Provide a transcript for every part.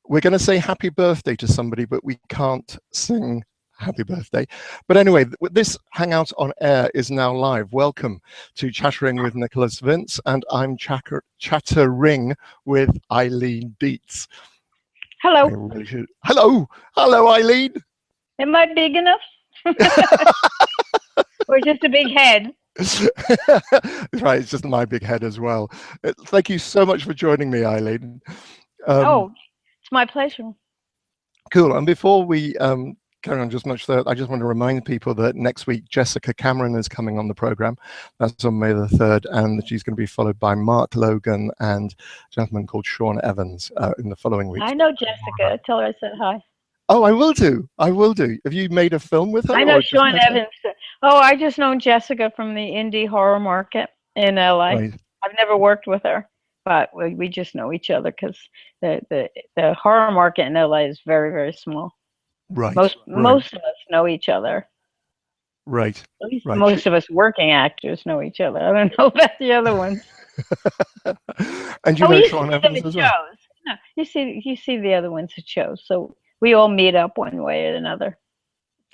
We're going to say happy birthday to somebody, but we can't sing happy birthday. But anyway, this Hangout on Air is now live. Welcome to Chattering with Nicholas Vince, and I'm chattering with Eileen Dietz. Hello. Really hello. Hello, Eileen. Am I big enough? Or just a big head? Right, it's just my big head as well. Thank you so much for joining me, Eileen. It's my pleasure. Cool. And before we carry on just much further, I just want to remind people that next week Jessica Cameron is coming on the program. That's on May the 3rd, and she's going to be followed by Mark Logan and a gentleman called Sean Evans in the following week. I know Jessica. Tell her I said hi. Oh, I will do. I will do. Have you made a film with her? I know Sean Evans. Oh, I just known Jessica from the indie horror market in LA. Right. I've never worked with her, but we just know each other because the horror market in LA is very, very small. Right. Most of us know each other. Right. At least most of us working actors know each other. I don't know about the other ones. And you know Sean Evans as well. No, you see the other ones at shows. So we all meet up one way or another.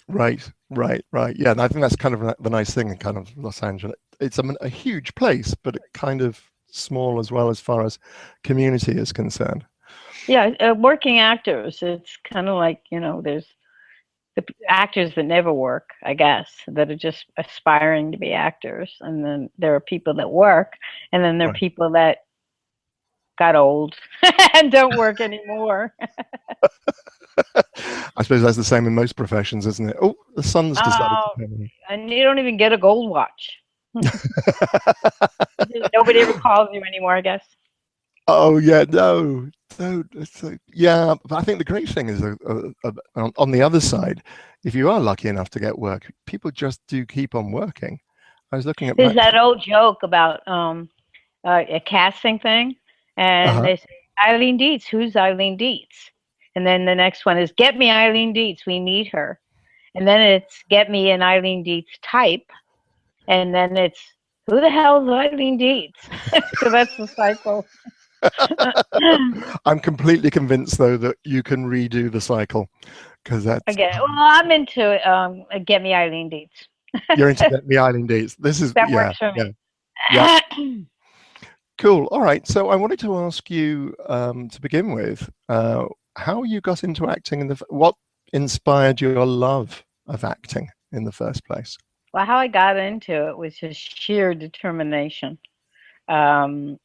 Right. Yeah, and I think that's kind of the nice thing in kind of Los Angeles. It's a huge place, but kind of small as well as far as community is concerned. Yeah, working actors. It's kind of like, there's the actors that never work, I guess, that are just aspiring to be actors. And then there are people that work, and then there are people that got old and don't work anymore. I suppose that's the same in most professions, isn't it? Oh, the sun's decided to come in. And you don't even get a gold watch. Nobody ever calls you anymore, I guess. Oh, yeah, no. Yeah, but I think the great thing is on the other side, if you are lucky enough to get work, people just do keep on working. I was looking at there's that old joke about a casting thing, and they say, Eileen Dietz, who's Eileen Dietz? And then the next one is, get me Eileen Dietz, we need her. And then it's, get me an Eileen Dietz type. And then it's, who the hell is Eileen Dietz? So that's the cycle. I'm completely convinced, though, that you can redo the cycle. Because that's... Okay, well, I'm into get me Eileen Dietz. You're into get me Eileen Dietz. This is... That works for me. Yeah. Cool. All right. So I wanted to ask you, to begin with, how you got into acting, what inspired your love of acting in the first place? Well, how I got into it was just sheer determination. I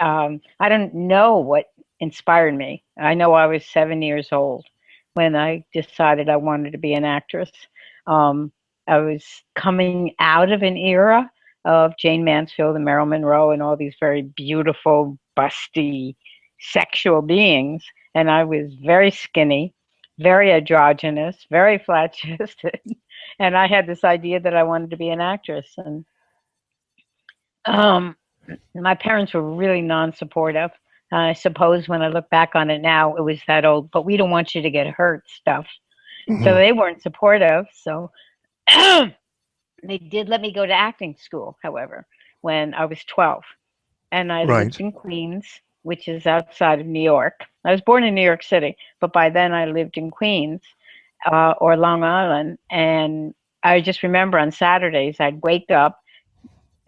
don't know what inspired me. I know I was 7 years old when I decided I wanted to be an actress. I was coming out of an era of Jane Mansfield and Marilyn Monroe and all these very beautiful, busty, sexual beings. And I was very skinny, very androgynous, very flat-chested. And I had this idea that I wanted to be an actress. And my parents were really non-supportive. I suppose when I look back on it now, it was that old, but we don't want you to get hurt stuff. Mm-hmm. So they weren't supportive. So they did let me go to acting school, however, when I was 12. And I lived in Queens, which is outside of New York. I was born in New York City, but by then I lived in Queens or Long Island. And I just remember on Saturdays, I'd wake up,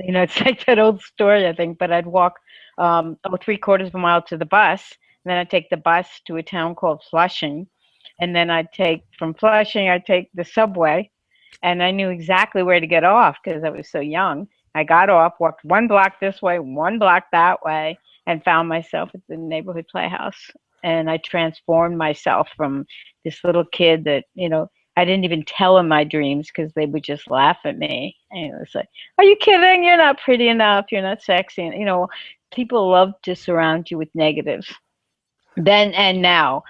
it's like that old story, I think, but I'd walk 3/4 of a mile to the bus. And then I'd take the bus to a town called Flushing. And then from Flushing, I'd take the subway. And I knew exactly where to get off because I was so young. I got off, walked 1 block this way, 1 block that way, and found myself at the neighborhood playhouse. And I transformed myself from this little kid that, I didn't even tell them my dreams because they would just laugh at me. And it was like, are you kidding? You're not pretty enough. You're not sexy. And, people love to surround you with negatives then and now.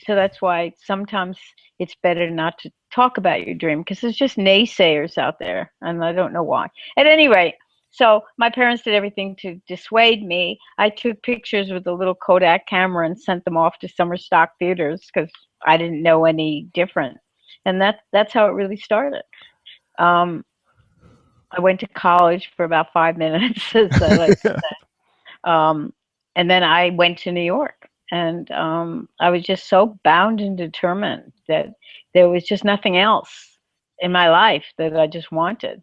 So that's why sometimes it's better not to talk about your dream because there's just naysayers out there. And I don't know why. At any rate, so my parents did everything to dissuade me. I took pictures with a little Kodak camera and sent them off to summer stock theaters because I didn't know any different. And that's how it really started. I went to college for about 5 minutes, as I like to say. And then I went to New York And I was just so bound and determined that there was just nothing else in my life that I just wanted.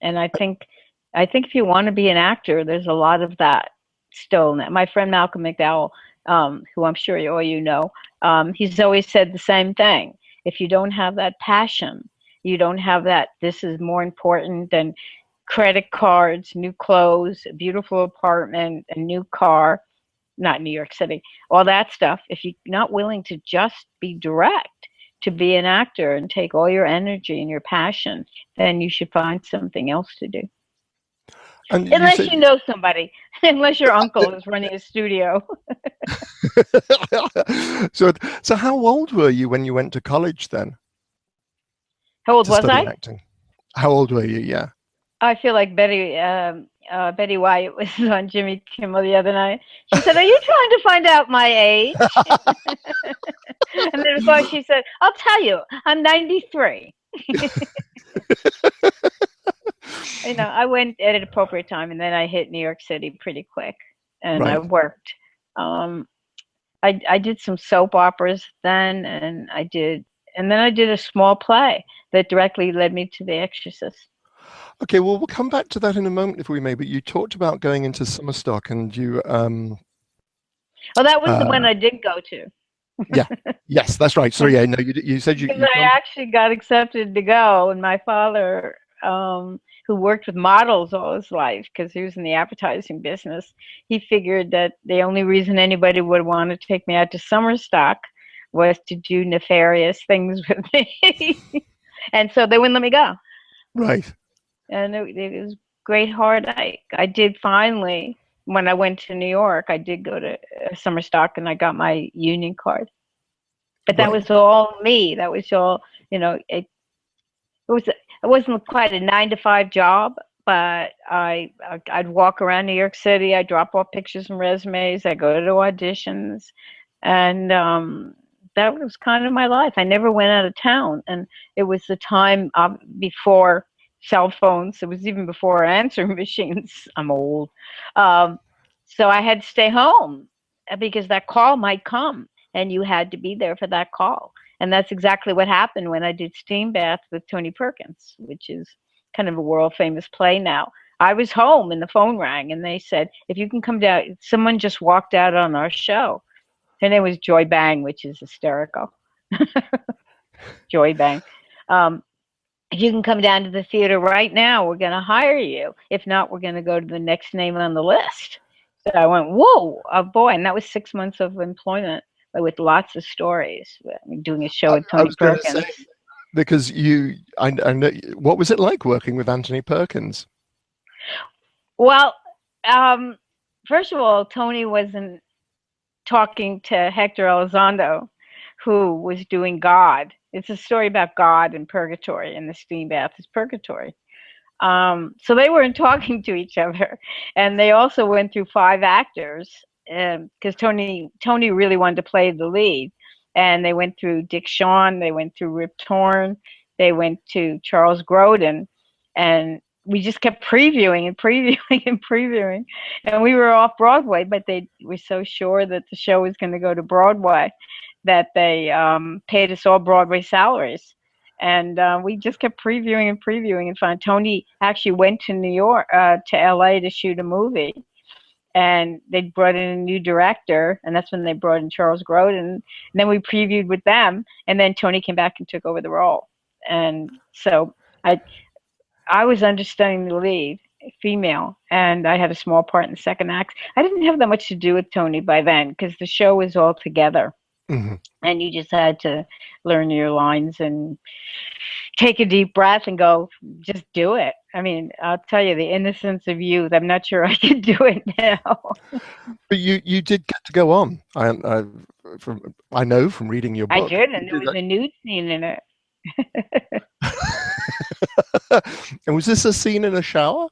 And I think if you want to be an actor, there's a lot of that still in it. My friend Malcolm McDowell, who I'm sure all you know, he's always said the same thing. If you don't have that passion, you don't have that, this is more important than credit cards, new clothes, a beautiful apartment, a new car, not New York City, all that stuff. If you're not willing to just be direct, to be an actor and take all your energy and your passion, then you should find something else to do. And Unless you know somebody, unless your uncle is running a studio. So how old were you when you went to college then? How old was I? Acting. How old were you? Yeah. I feel like Betty White was on Jimmy Kimmel the other night. She said, "Are you trying to find out my age?" And then of course she said, "I'll tell you, I'm 93." You know, I went at an appropriate time, and then I hit New York City pretty quick, and I worked. I did some soap operas then, and then I did a small play that directly led me to The Exorcist. Okay, well, we'll come back to that in a moment if we may, but you talked about going into summer stock and you... Well, that was the one I did go to. Yeah, yes, that's right. Sorry, yeah, no, you said you... I actually got accepted to go, and my father, who worked with models all his life, because he was in the advertising business, he figured that the only reason anybody would want to take me out to summer stock was to do nefarious things with me. And so they wouldn't let me go. Right. And it was great heartache. I did finally, when I went to New York, I did go to summer stock and I got my union card. But that was all me. That was all, you know, it wasn't quite a 9-to-5 job, but I'd walk around New York City. I'd drop off pictures and resumes. I'd go to auditions. And that was kind of my life. I never went out of town. And it was the time before cell phones. It was even before answering machines. I'm old. So I had to stay home because that call might come and you had to be there for that call. And that's exactly what happened when I did Steambath with Tony Perkins, which is kind of a world famous play now. I was home and the phone rang and they said, if you can come down, someone just walked out on our show. Her name was Joy Bang, which is hysterical. Joy Bang. If you can come down to the theater right now, we're going to hire you. If not, we're going to go to the next name on the list. So I went, whoa, oh boy. And that was 6 months of employment with lots of stories. Doing a show with Tony Perkins. Say, because I know, what was it like working with Anthony Perkins? Well, first of all, Tony wasn't talking to Hector Elizondo, who was doing God. It's a story about God and Purgatory, and the Steambath is Purgatory. So they weren't talking to each other, and they also went through 5 actors because Tony really wanted to play the lead, and they went through Dick Shawn, they went through Rip Torn, they went to Charles Grodin, and we just kept previewing and previewing and previewing, and we were off Broadway, but they were so sure that the show was going to go to Broadway that they paid us all Broadway salaries. And we just kept previewing and previewing and found Tony actually went to New York, to LA to shoot a movie. And they brought in a new director, and that's when they brought in Charles Grodin. And then we previewed with them, and then Tony came back and took over the role. And so I was understudying the lead, female, and I had a small part in the second act. I didn't have that much to do with Tony by then because the show was all together. Mm-hmm. And you just had to learn your lines and take a deep breath and go, just do it. I mean, I'll tell you, the innocence of youth, I'm not sure I could do it now. But you did get to go on. I know from reading your book. I did, and there was a nude scene in it. And was this a scene in a shower?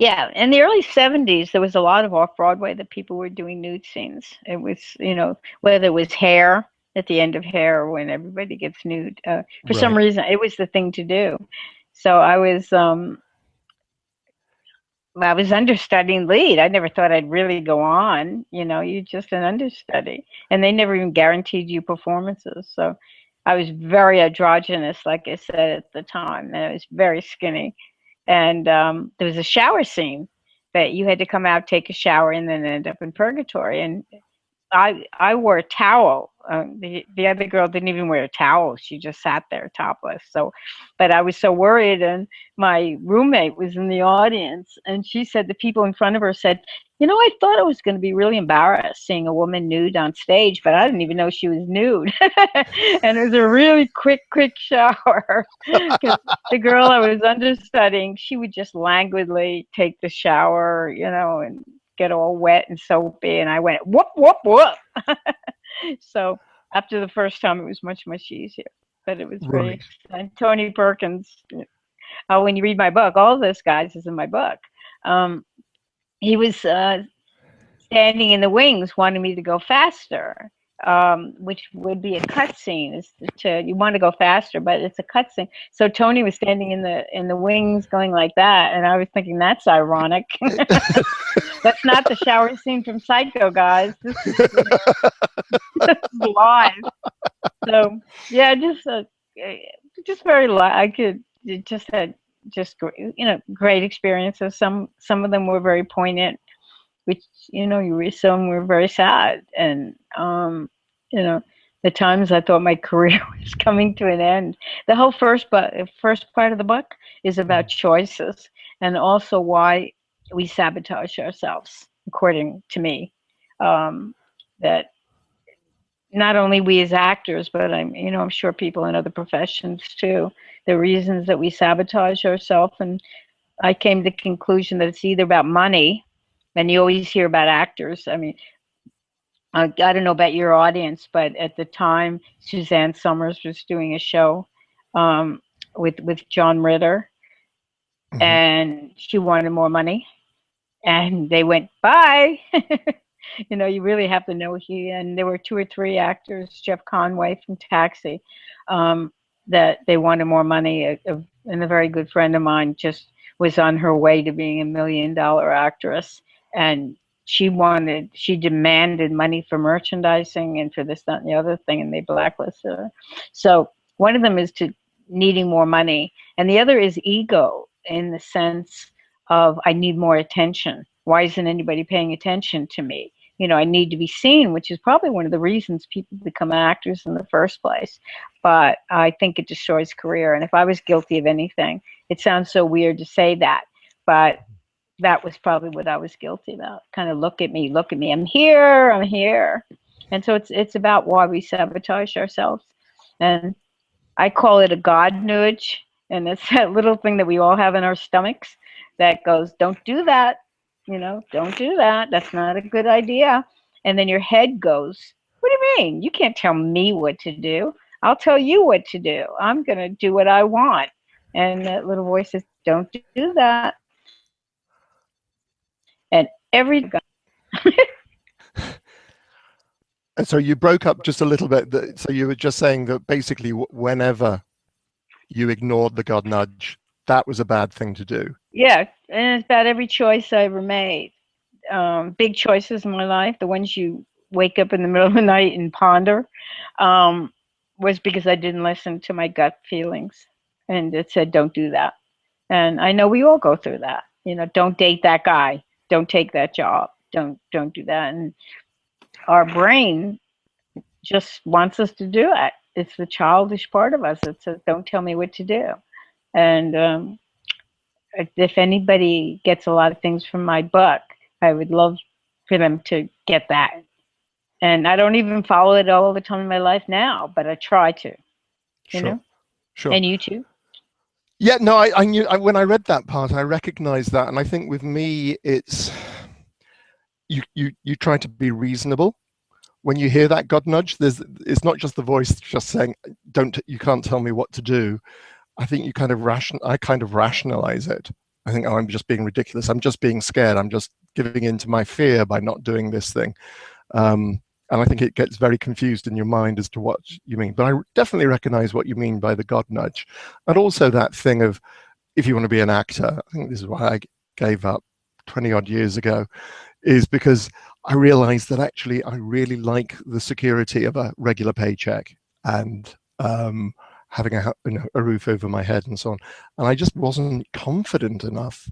Yeah, in the early 70s, there was a lot of off-Broadway that people were doing nude scenes. It was, you know, whether it was Hair, at the end of Hair, when everybody gets nude. For some reason, it was the thing to do. So I was I was understudying lead. I never thought I'd really go on. You know, you're just an understudy, and they never even guaranteed you performances. So I was very androgynous, like I said at the time, and I was very skinny. And there was a shower scene that you had to come out, take a shower, and then end up in purgatory. And I wore a towel. The other girl didn't even wear a towel. She just sat there topless. So, but I was so worried, and my roommate was in the audience, and she said the people in front of her said, "You know, I thought I was going to be really embarrassed seeing a woman nude on stage, but I didn't even know she was nude." And it was a really quick shower. 'Cause the girl I was understudying, she would just languidly take the shower, you know, and get all wet and soapy, and I went whoop whoop whoop. So after the first time, it was much easier, but it was very. And Tony Perkins, when you read my book, all of this, guys, is in my book. He was standing in the wings, wanting me to go faster, which would be a cutscene. You want to go faster, but it's a cutscene. So Tony was standing in the wings, going like that, and I was thinking, that's ironic. That's not the shower scene from Psycho, guys. This is live. So yeah, just very live. I could just had great experiences. Some of them were very poignant, which, you know, some were very sad. And, you know, the times I thought my career was coming to an end. The whole first part of the book is about choices, and also why we sabotage ourselves, according to me. That not only we as actors, but I'm sure people in other professions too, the reasons that we sabotage ourselves. And I came to the conclusion that it's either about money, and you always hear about actors. I mean, I don't know about your audience, but at the time, Suzanne Summers was doing a show with John Ritter, mm-hmm. and she wanted more money, and they went, bye. You know, you really have to know and there were 2 or 3 actors, Jeff Conway from Taxi, that they wanted more money. And a very good friend of mine just was on her way to being $1 million actress. And she demanded money for merchandising and for this, that, and the other thing, and they blacklisted her. So one of them is to needing more money, and the other is ego, in the sense of, I need more attention. Why isn't anybody paying attention to me? You know, I need to be seen, which is probably one of the reasons people become actors in the first place. But I think it destroys career. And if I was guilty of anything, it sounds so weird to say that, but that was probably what I was guilty about. Kind of look at me, I'm here. And so it's about why we sabotage ourselves. And I call it a God nudge. And it's that little thing that we all have in our stomachs that goes, don't do that. You know, don't do that. That's not a good idea. And then your head goes, what do you mean? You can't tell me what to do. I'll tell you what to do. I'm going to do what I want. And that little voice says, don't do that. And every And so you broke up just a little bit. So you were just saying that basically whenever you ignored the God nudge, that was a bad thing to do. Yeah, and it's about every choice I ever made. Big choices in my life, the ones you wake up in the middle of the night and ponder, was because I didn't listen to my gut feelings. And it said, don't do that. And I know we all go through that. You know, don't date that guy. Don't take that job. Don't do that. And our brain just wants us to do it. It's the childish part of us that says, don't tell me what to do. And if anybody gets a lot of things from my book, I would love for them to get that. And I don't even follow it all the time in my life now, but I try to. You know? Sure. And you too? Yeah, no, I knew when I read that part, I recognized that. And I think with me, it's you try to be reasonable. When you hear that God nudge, it's not just the voice just saying, you can't tell me what to do. I think I kind of rationalize it. I think, I'm just being ridiculous. I'm just being scared. I'm just giving in to my fear by not doing this thing. And I think it gets very confused in your mind as to what you mean. But I definitely recognize what you mean by the God nudge. And also that thing of, if you want to be an actor, I think this is why I gave up 20 odd years ago, is because I realized that actually I really like the security of a regular paycheck and having a roof over my head and so on. And I just wasn't confident enough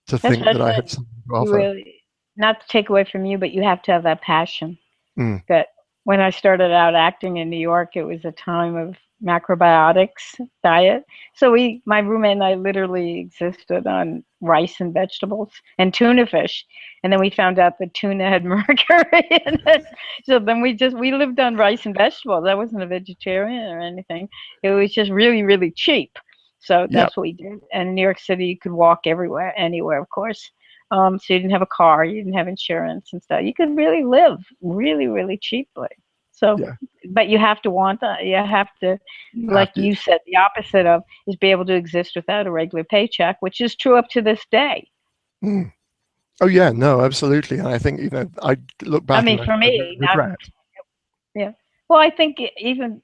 to think that I had something to offer. Really, not to take away from you, but you have to have that passion. Mm. That when I started out acting in New York, it was a time of macrobiotics diet. So my roommate and I literally existed on rice and vegetables and tuna fish. And then we found out that tuna had mercury in it. So then we lived on rice and vegetables. I wasn't a vegetarian or anything. It was just really, really cheap. So that's what we did. And in New York City, you could walk everywhere, anywhere, of course. So you didn't have a car, you didn't have insurance and stuff. You could really live really, really cheaply. So, but you have to want that. You have to, you said, the opposite of is be able to exist without a regular paycheck, which is true up to this day. Mm. Oh yeah, no, absolutely. And I think, I look back. I mean, for me, well, I think even,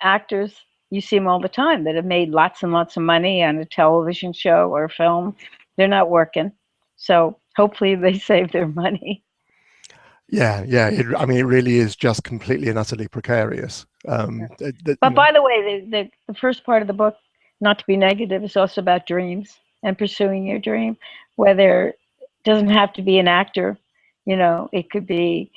actors, you see them all the time that have made lots and lots of money on a television show or film. They're not working. So hopefully they save their money. Yeah. It really is just completely and utterly precarious. But by the way, the first part of the book, not to be negative, is also about dreams and pursuing your dream, whether it doesn't have to be an actor. It could be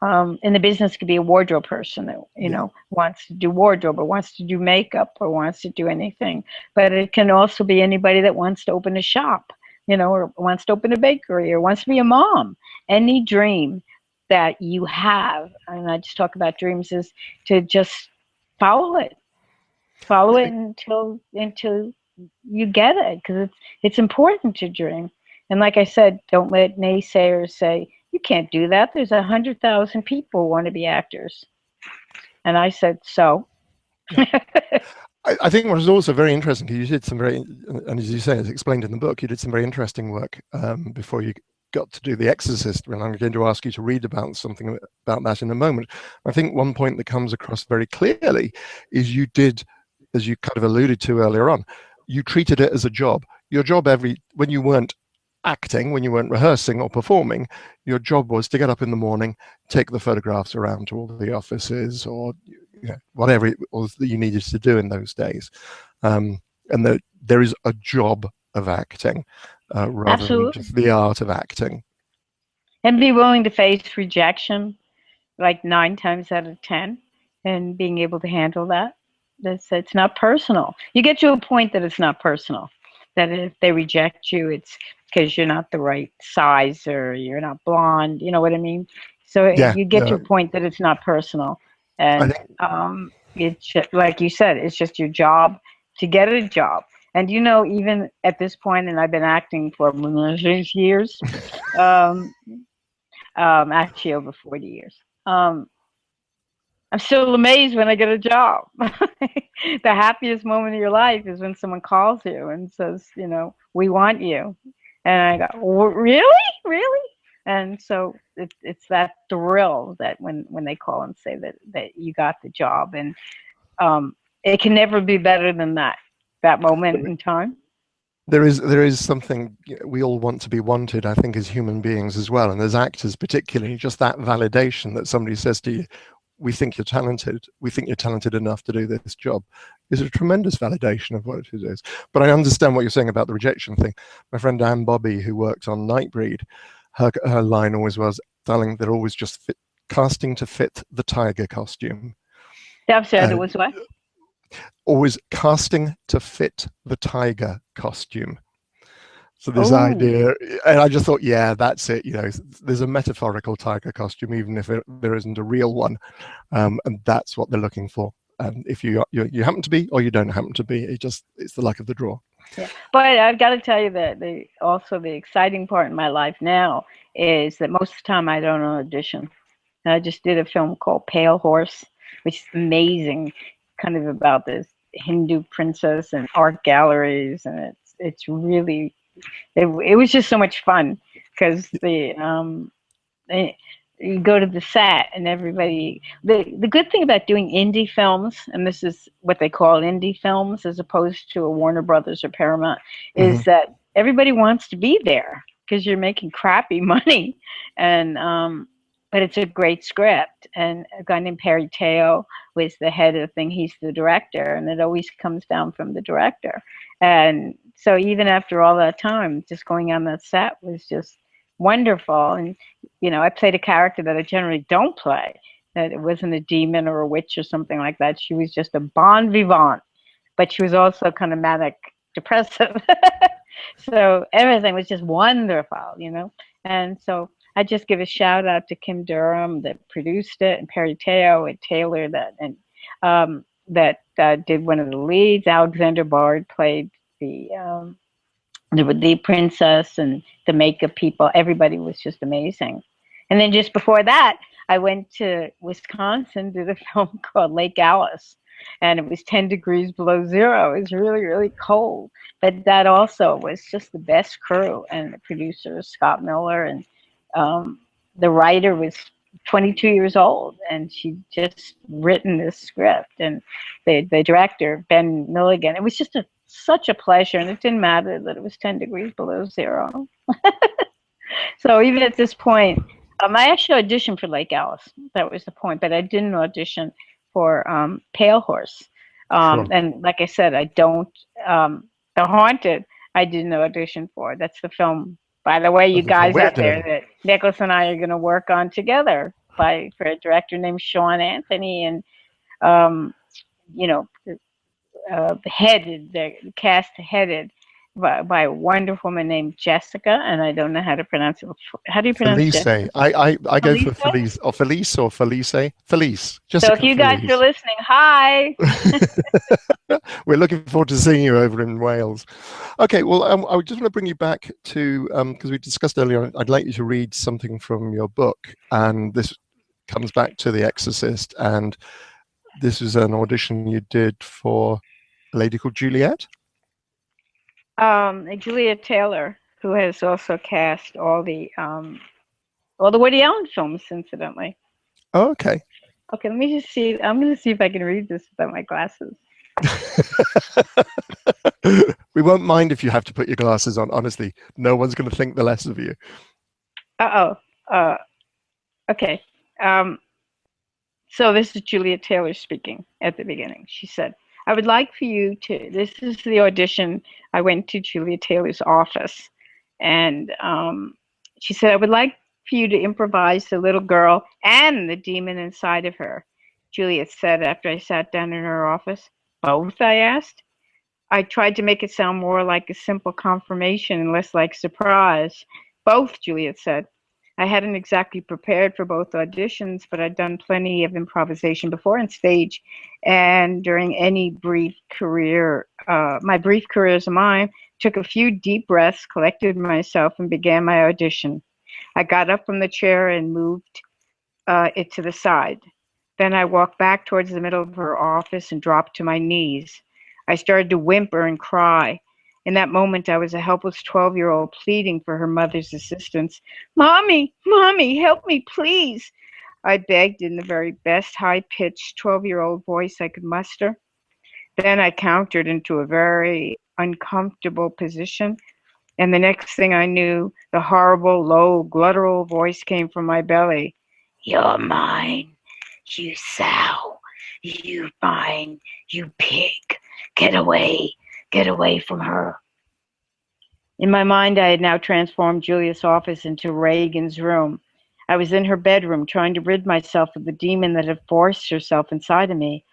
in the business, it could be a wardrobe person that, wants to do wardrobe or wants to do makeup or wants to do anything. But it can also be anybody that wants to open a shop, or wants to open a bakery or wants to be a mom. Any dream that you have, and I just talk about dreams, is to just follow it until you get it, because it's important to dream. And like I said, don't let naysayers say you can't do that. There's 100,000 people who want to be actors. And I said, so. I think what was also very interesting, you did some very, and as you say, as explained in the book, you did some very interesting work before you got to do The Exorcist, and I'm going to ask you to read about something about that in a moment. I think one point that comes across very clearly is you did, as you kind of alluded to earlier on, you treated it as a job. Your job when you weren't acting, when you weren't rehearsing or performing, your job was to get up in the morning, take the photographs around to all the offices or whatever it was that you needed to do in those days. And there is a job of acting rather than just the art of acting. And be willing to face rejection, like 9 times out of 10, and being able to handle that. It's not personal. You get to a point that it's not personal. That if they reject you, it's because you're not the right size or you're not blonde. You know what I mean? So you get to a point that it's not personal. And it's just, like you said, it's just your job to get a job. And even at this point, and I've been acting for years, actually over 40 years. I'm still amazed when I get a job. The happiest moment of your life is when someone calls you and says, we want you. And I go, really? And so it's that thrill that when they call and say that you got the job. And it can never be better than that moment in time. There is something, we all want to be wanted, I think, as human beings as well. And as actors particularly, just that validation that somebody says to you, we think you're talented enough to do this job, is a tremendous validation of what it is. But I understand what you're saying about the rejection thing. My friend Anne Bobby, who worked on Nightbreed, her line always was, darling, they're always just casting to fit the tiger costume. I've said it was what? Always casting to fit the tiger costume. So this idea, and I just thought, yeah, that's it. There's a metaphorical tiger costume, even if there isn't a real one, and that's what they're looking for. And if you happen to be, or you don't happen to be, it's the luck of the draw. Yeah. But I've got to tell you that the exciting part in my life now is that most of the time I don't audition. And I just did a film called Pale Horse, which is amazing, kind of about this Hindu princess and art galleries, and it's really. It was just so much fun because you go to the set and everybody. The good thing about doing indie films, and this is what they call indie films, as opposed to a Warner Brothers or Paramount, is that everybody wants to be there. because you're making crappy money. And but it's a great script. And a guy named Perry Teo was the head of the thing. He's the director, and it always comes down from the director. And so even after all that time, just going on that set was just wonderful. And you know, I played a character that I generally don't play. That it wasn't a demon or a witch or something like that. She was just a bon vivant, but she was also kind of manic depressive. So everything was just wonderful, you know. And so I just give a shout out to Kim Durham that produced it, and Perry Teo and Taylor that did one of the leads. Alexander Bard played the princess, and the makeup people. Everybody was just amazing. And then just before that, I went to Wisconsin, did a film called Lake Alice, and it was 10 degrees below zero. It was really, really cold. But that also was just the best crew. And the producer was Scott Miller, and the writer was 22 years old, and she'd just written this script. And the director, Ben Milligan, it was just such a pleasure, and it didn't matter that it was 10 degrees below zero. So even at this point, I actually auditioned for Lake Alice. That was the point, but I didn't audition for Pale Horse. Sure. And like I said, I don't, The Haunted, I didn't audition for. That's the film, by the way, you guys out there, that Nicholas and I are going to work on together for a director named Sean Anthony, and, you know, the cast headed by a wonderful woman named Jessica, and I don't know how to pronounce it. How do you pronounce it? Felice. I go for Felice or Felice or Felice. Felice. Jessica, so if you guys are listening, hi. We're looking forward to seeing you over in Wales. Okay, well, I just want to bring you back to, because we discussed earlier, I'd like you to read something from your book, and this comes back to The Exorcist, and this was an audition you did for a lady called Juliet? Julia Taylor, who has also cast all the Woody Allen films, incidentally. Oh, okay. Okay, let me just see. I'm going to see if I can read this without my glasses. We won't mind if you have to put your glasses on. Honestly, no one's going to think the less of you. Okay. So this is Julia Taylor speaking at the beginning. She said, I would like for you to, this is the audition. I went to Julia Taylor's office, and she said, I would like for you to improvise the little girl and the demon inside of her. Juliet said after I sat down in her office. Both, I asked. I tried to make it sound more like a simple confirmation and less like surprise. Both, Juliet said. I hadn't exactly prepared for both auditions, but I'd done plenty of improvisation before on stage. And during any brief career, my brief career as a mime, took a few deep breaths, collected myself, and began my audition. I got up from the chair and moved it to the side. Then I walked back towards the middle of her office and dropped to my knees. I started to whimper and cry. In that moment, I was a helpless 12-year-old pleading for her mother's assistance. Mommy, Mommy, help me, please. I begged in the very best high-pitched 12-year-old voice I could muster. Then I countered into a very uncomfortable position, and the next thing I knew, the horrible, low, guttural voice came from my belly. You're mine, you sow. You mine, you pig. Get away from her. In my mind, I had now transformed Julia's office into Regan's room. I was in her bedroom trying to rid myself of the demon that had forced herself inside of me.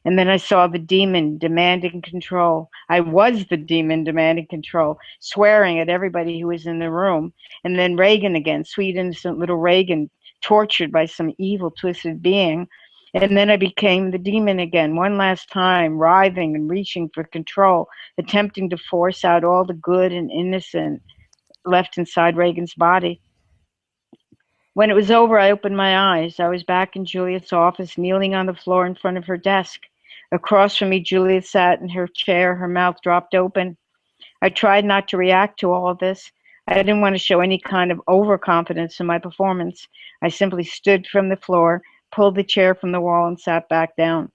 And then I saw the demon demanding control. I was the demon demanding control, swearing at everybody who was in the room. And then Regan again, sweet innocent little Regan, tortured by some evil, twisted being. And then I became the demon again, one last time, writhing and reaching for control, attempting to force out all the good and innocent left inside Regan's body. When it was over, I opened my eyes. I was back in Juliet's office, kneeling on the floor in front of her desk. Across from me, Juliet sat in her chair, her mouth dropped open. I tried not to react to all of this. I didn't want to show any kind of overconfidence in my performance. I simply stood from the floor, pulled the chair from the wall, and sat back down.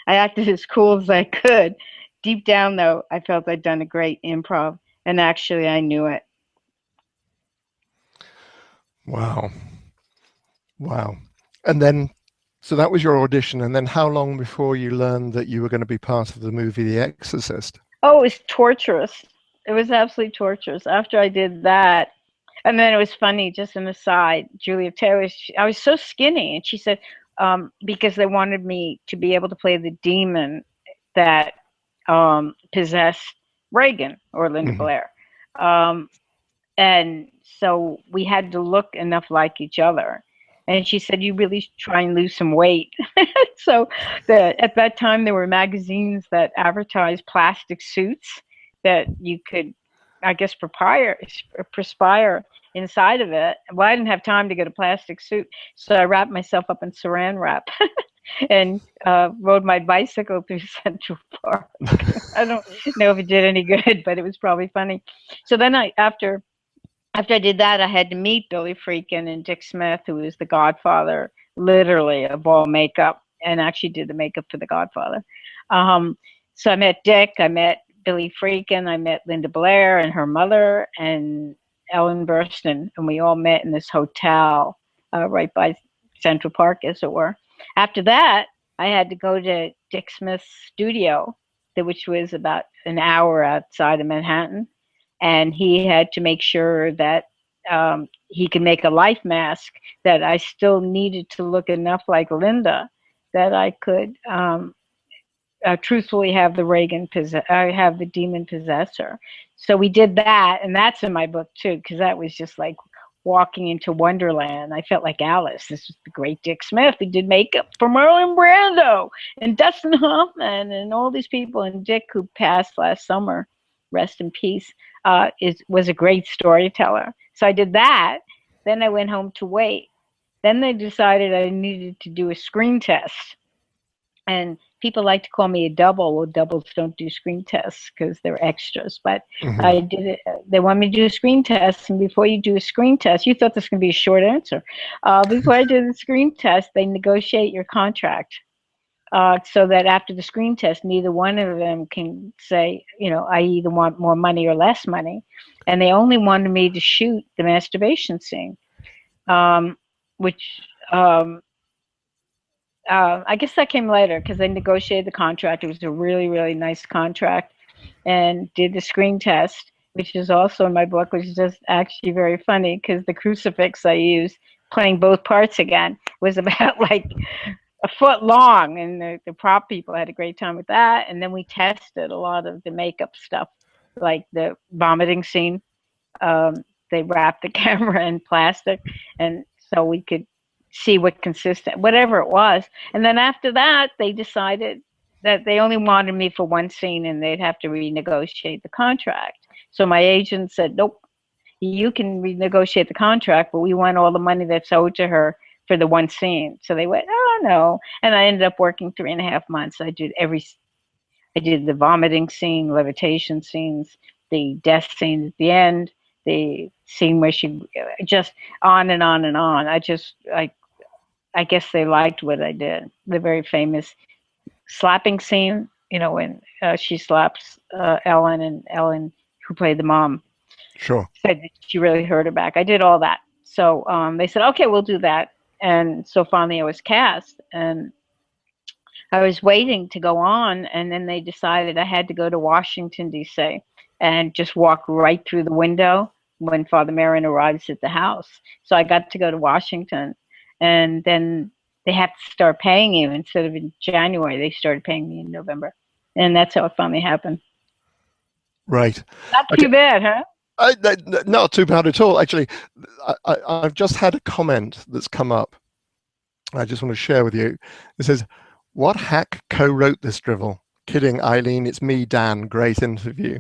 I acted as cool as I could. Deep down, though, I felt I'd done a great improv, and actually I knew it. Wow. Wow. And then, so that was your audition. And then how long before you learned that you were going to be part of the movie The Exorcist? Oh, it was torturous. It was absolutely torturous. After I did that, and then it was funny, just an aside, Julia Taylor, I was so skinny, and she said, because they wanted me to be able to play the demon that possessed Regan or Linda Blair. And so we had to look enough like each other. And she said, you really should try and lose some weight. So at that time, there were magazines that advertised plastic suits that you could, I guess, perspire inside of it. Well, I didn't have time to get a plastic suit, so I wrapped myself up in saran wrap and rode my bicycle through Central Park. I don't know if it did any good, but it was probably funny. So then after I did that, I had to meet Billy Friedkin and Dick Smith, who was the godfather, literally, of all makeup, and actually did the makeup for the Godfather. So I met Dick, I met Billy Friedkin, I met Linda Blair and her mother, and Ellen Burstyn, and we all met in this hotel right by Central Park, as it were. After that, I had to go to Dick Smith's studio, which was about an hour outside of Manhattan. And he had to make sure that he could make a life mask that I still needed to look enough like Linda that I could truthfully have have the demon possessor. So we did that, and that's in my book too, because that was just like walking into Wonderland. I felt like Alice. This was the great Dick Smith who did makeup for Marlon Brando and Dustin Hoffman and all these people. And Dick, who passed last summer, rest in peace, was a great storyteller. So I did that. Then I went home to wait. Then they decided I needed to do a screen test. And people like to call me a double. Well, doubles don't do screen tests because they're extras. But I did it. They want me to do a screen test. And before you do a screen test, you thought this was going to be a short answer. Before I did the screen test, they negotiate your contract. So that after the screen test, neither one of them can say, I either want more money or less money. And they only wanted me to shoot the masturbation scene, which I guess that came later because they negotiated the contract. It was a really, really nice contract, and did the screen test, which is also in my book, which is just actually very funny because the crucifix I used playing both parts again was about like a foot long, and the prop people had a great time with that. And then we tested a lot of the makeup stuff, like the vomiting scene. They wrapped the camera in plastic, and so we could see whatever it was. And then after that, they decided that they only wanted me for one scene, and they'd have to renegotiate the contract. So my agent said, nope, you can renegotiate the contract, but we want all the money that's owed to her for the one scene. So they went, oh no. And I ended up working 3.5 months. I did the vomiting scene, levitation scenes, the death scene at the end, the scene where she just on and on and on. I guess they liked what I did. The very famous slapping scene, when she slaps Ellen, and Ellen, who played the mom, Sure, said that she really hurt her back. I did all that. So they said, okay, we'll do that. And so finally I was cast, and I was waiting to go on, and then they decided I had to go to Washington, D.C. and just walk right through the window when Father Merrin arrives at the house. So I got to go to Washington, and then they have to start paying you. Instead of in January, they started paying me in November. And that's how it finally happened. right. Not too bad, huh? Not too bad at all. Actually, I've just had a comment that's come up. I just want to share with you. It says, what hack co-wrote this drivel? Kidding, Eileen. It's me, Dan. Great interview.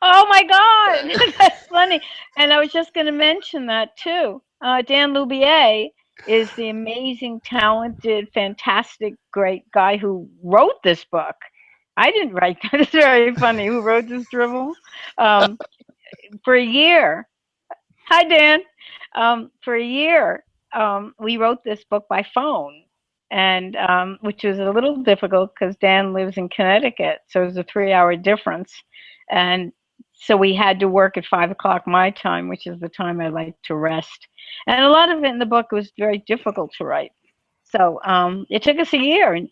Oh, my God. That's funny. And I was just going to mention that, too. Dan Loubier is the amazing, talented, fantastic, great guy who wrote this book. I didn't write that. It's very funny. Who wrote this drivel? For a year. Hi, Dan. For a year, we wrote this book by phone, and which was a little difficult because Dan lives in Connecticut, so it was a 3-hour difference. And So we had to work at 5 o'clock my time, which is the time I like to rest. And a lot of it in the book was very difficult to write. So it took us a year. And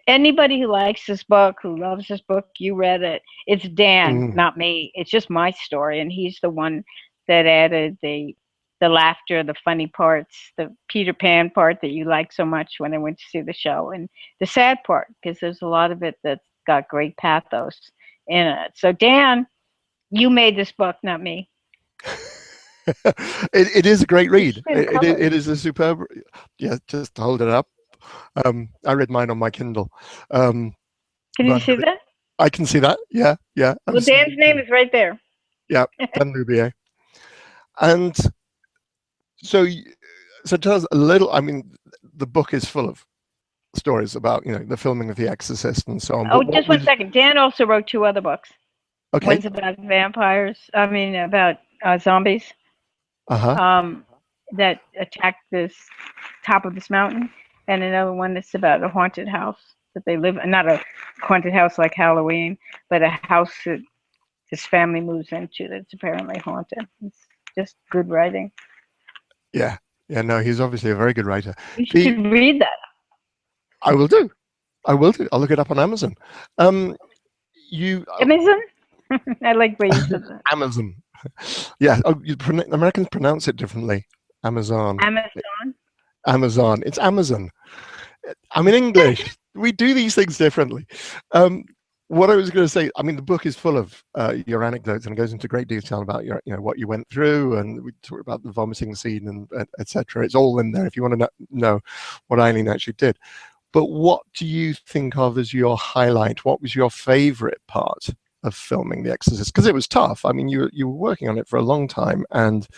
anybody who likes this book, who loves this book, you read it. It's Dan, not me. It's just my story. And he's the one that added the laughter, the funny parts, the Peter Pan part that you like so much when I went to see the show, and the sad part, because there's a lot of it that's got great pathos in it. So Dan, you made this book, not me. It is a great read. It is a superb. Yeah, just hold it up. I read mine on my Kindle. Can you see that? I can see that. Yeah, yeah. Well, Dan's name is right there. Yeah, Dan Lubier. And so tell us a little. I mean, the book is full of stories about the filming of The Exorcist and so on. Oh, just one second. Dan also wrote 2 other books. Okay. One's about vampires. I mean, about zombies. That attacked this top of this mountain, and another one that's about a haunted house that they live in. Not a haunted house like Halloween, but a house that his family moves into that's apparently haunted. It's just good writing. Yeah, no, he's obviously a very good writer. You should read that. I will do. I'll look it up on Amazon. Amazon? I like where you said that. Amazon. Yeah. Oh, Americans pronounce it differently. Amazon. Amazon. It's Amazon. I'm in English. We do these things differently. What I was going to say, I mean, the book is full of your anecdotes and goes into great detail about your, what you went through, and we talk about the vomiting scene and etc. It's all in there if you want to know what Eileen actually did. But what do you think of as your highlight? What was your favorite part of filming The Exorcist? Because it was tough. I mean, you were working on it for a long time, and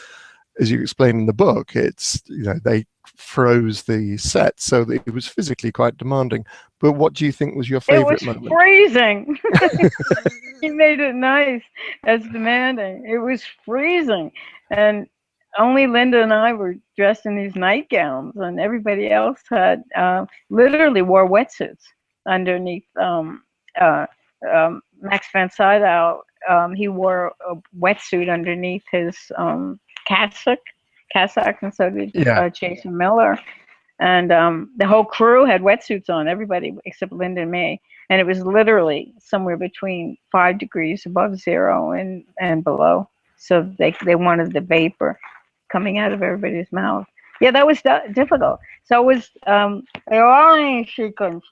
as you explain in the book, it's they froze the set, so it was physically quite demanding. But what do you think was your favorite moment? It was freezing. He made it nice as demanding. It was freezing, and only Linda and I were dressed in these nightgowns, and everybody else had literally wore wetsuits underneath. Max von Sydow, he wore a wetsuit underneath his cassock, and so did Jason Miller. And the whole crew had wetsuits on, everybody except Linda and me. And it was literally somewhere between 5 degrees above zero and below. So they wanted the vapor coming out of everybody's mouth. Yeah, that was difficult. So it was a long sequence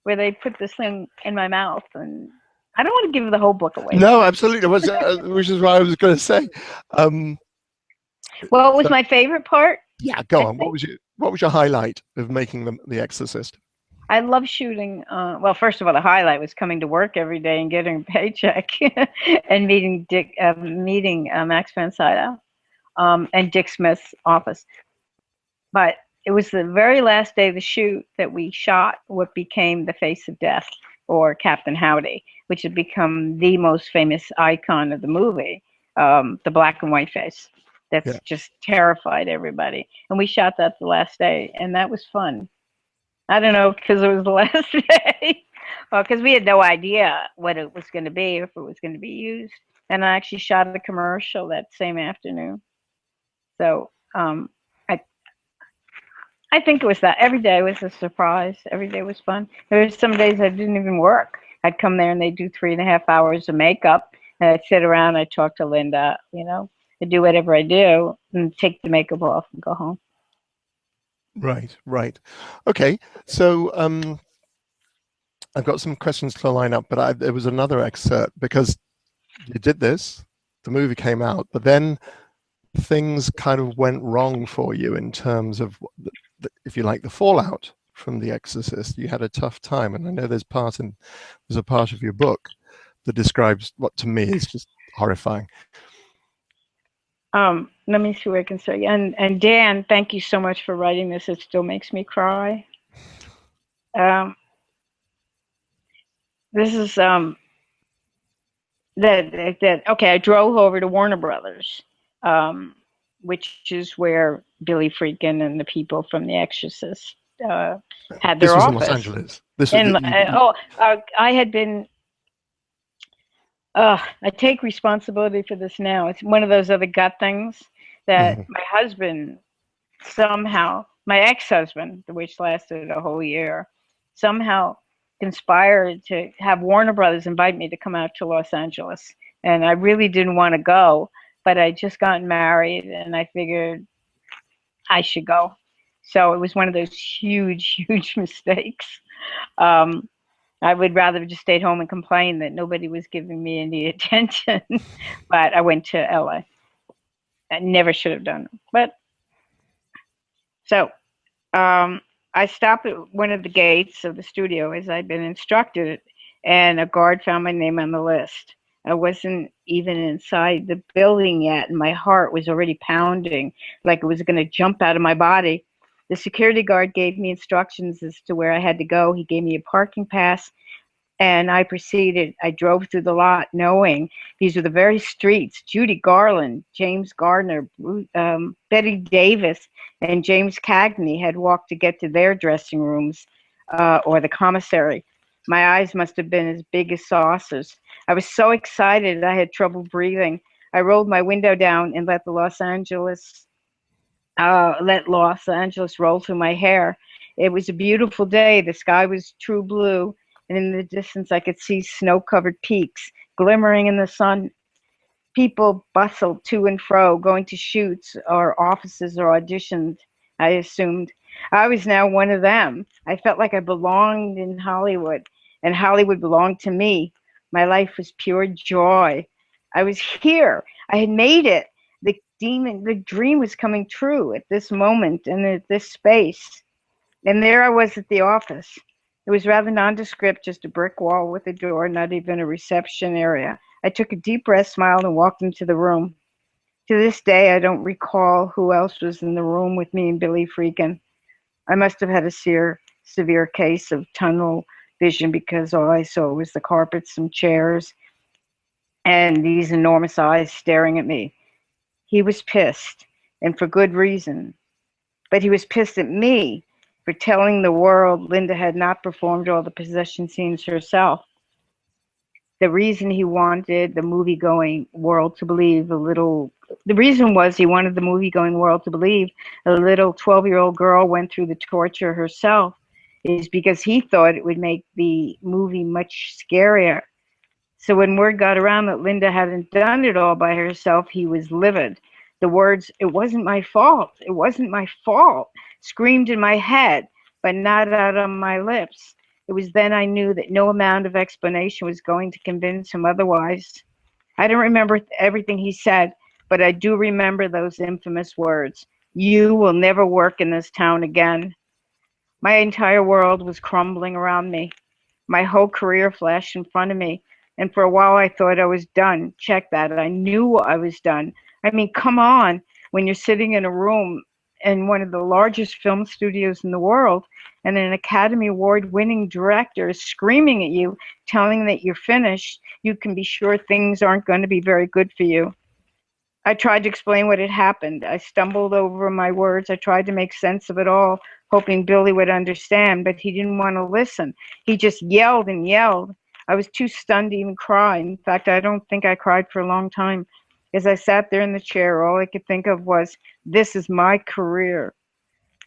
where they put this thing in my mouth, and I don't want to give the whole book away. No, absolutely. Which is what I was going to say. What was my favorite part? Yeah, go on. What was your highlight of making The Exorcist? I love shooting. Well, first of all, the highlight was coming to work every day and getting a paycheck and meeting Max von Sydow and Dick Smith's office. But it was the very last day of the shoot that we shot what became the face of death, or Captain Howdy, which had become the most famous icon of the movie, the black and white face. That's just terrified everybody. And we shot that the last day, and that was fun. I don't know, because it was the last day. Because we had no idea what it was going to be, if it was going to be used. And I actually shot a commercial that same afternoon. So I think it was that. Every day was a surprise. Every day was fun. There were some days I didn't even work. I'd come there and they'd do 3.5 hours of makeup. And I'd sit around, I'd talk to Linda, I'd do whatever I do and take the makeup off and go home. Right. Okay. So I've got some questions to line up, but there was another excerpt, because you did this, the movie came out, but then things kind of went wrong for you in terms of, if you like, the fallout from The Exorcist. You had a tough time, and I know there's a part of your book that describes what to me is just horrifying. Let me see what I can say. And Dan, thank you so much for writing this. It still makes me cry. This is okay, I drove over to Warner Brothers, which is where Billy Friedkin and the people from The Exorcist had their office. This was in Los Angeles. I had been I take responsibility for this now. It's one of those other gut things that Mhm. my husband somehow, my ex-husband, which lasted a whole year, somehow conspired to have Warner Brothers invite me to come out to Los Angeles. And I really didn't want to go, but I just gotten married and I figured I should go. So it was one of those huge, huge mistakes. Um, I would rather have just stayed home and complain that nobody was giving me any attention. But I went to LA. I never should have done it. But so I stopped at one of the gates of the studio as I'd been instructed, and a guard found my name on the list. I wasn't even inside the building yet, and my heart was already pounding like it was going to jump out of my body. The security guard gave me instructions as to where I had to go. He gave me a parking pass, and I proceeded. I drove through the lot knowing these were the very streets Judy Garland, James Gardner, Betty Davis, and James Cagney had walked to get to their dressing rooms or the commissary. My eyes must have been as big as saucers. I was so excited I had trouble breathing. I rolled my window down and let Los Angeles roll through my hair. It was a beautiful day. The sky was true blue, and in the distance I could see snow-covered peaks glimmering in the sun. People bustled to and fro, going to shoots or offices or auditions, I assumed. I was now one of them. I felt like I belonged in Hollywood, and Hollywood belonged to me. My life was pure joy. I was here. I had made it. The dream was coming true at this moment and at this space. And there I was at the office. It was rather nondescript, just a brick wall with a door, not even a reception area. I took a deep breath, smiled, and walked into the room. To this day, I don't recall who else was in the room with me and Billy Regan. I must have had a severe case of tunnel vision because all I saw was the carpet, some chairs, and these enormous eyes staring at me. He was pissed, and for good reason. But he was pissed at me for telling the world Linda had not performed all the possession scenes herself. The reason he wanted the movie-going world to believe the reason was he wanted the movie-going world to believe a little 12-year-old girl went through the torture herself is because he thought it would make the movie much scarier. So when word got around that Linda hadn't done it all by herself, he was livid. The words, "It wasn't my fault, it wasn't my fault," screamed in my head, but not out on my lips. It was then I knew that no amount of explanation was going to convince him otherwise. I don't remember everything he said, but I do remember those infamous words, "You will never work in this town again." My entire world was crumbling around me. My whole career flashed in front of me. And for a while I thought I was done. Check that. I knew I was done. I mean, come on. When you're sitting in a room in one of the largest film studios in the world and an Academy Award winning director is screaming at you, telling that you're finished, you can be sure things aren't going to be very good for you. I tried to explain what had happened. I stumbled over my words. I tried to make sense of it all, hoping Billy would understand, but he didn't want to listen. He just yelled and yelled. I was too stunned to even cry. In fact, I don't think I cried for a long time. As I sat there in the chair, all I could think of was, this is my career.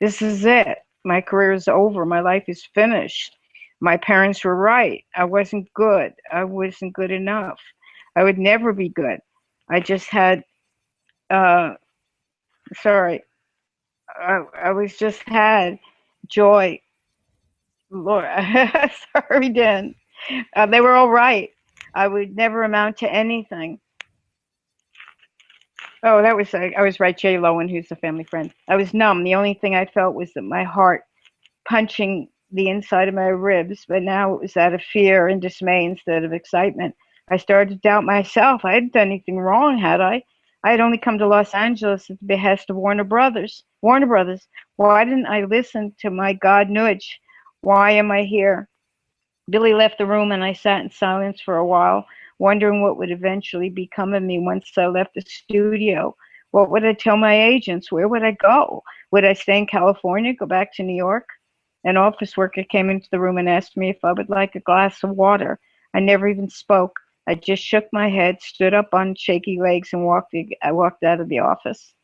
This is it. My career is over. My life is finished. My parents were right. I wasn't good. I wasn't good enough. I would never be good. I just had, sorry, I was just had joy. Lord, sorry, Dan. They were all right. I would never amount to anything. Oh, I was right, Jay Lowen, who's a family friend. I was numb. The only thing I felt was that my heart punching the inside of my ribs, but now it was out of fear and dismay instead of excitement. I started to doubt myself. I hadn't done anything wrong, had I? I had only come to Los Angeles at the behest of Warner Brothers. Warner Brothers. Why didn't I listen to my God nudge? Why am I here? Billy left the room and I sat in silence for a while, wondering what would eventually become of me once I left the studio. What would I tell my agents? Where would I go? Would I stay in California, go back to New York? An office worker came into the room and asked me if I would like a glass of water. I never even spoke. I just shook my head, stood up on shaky legs, and I walked out of the office.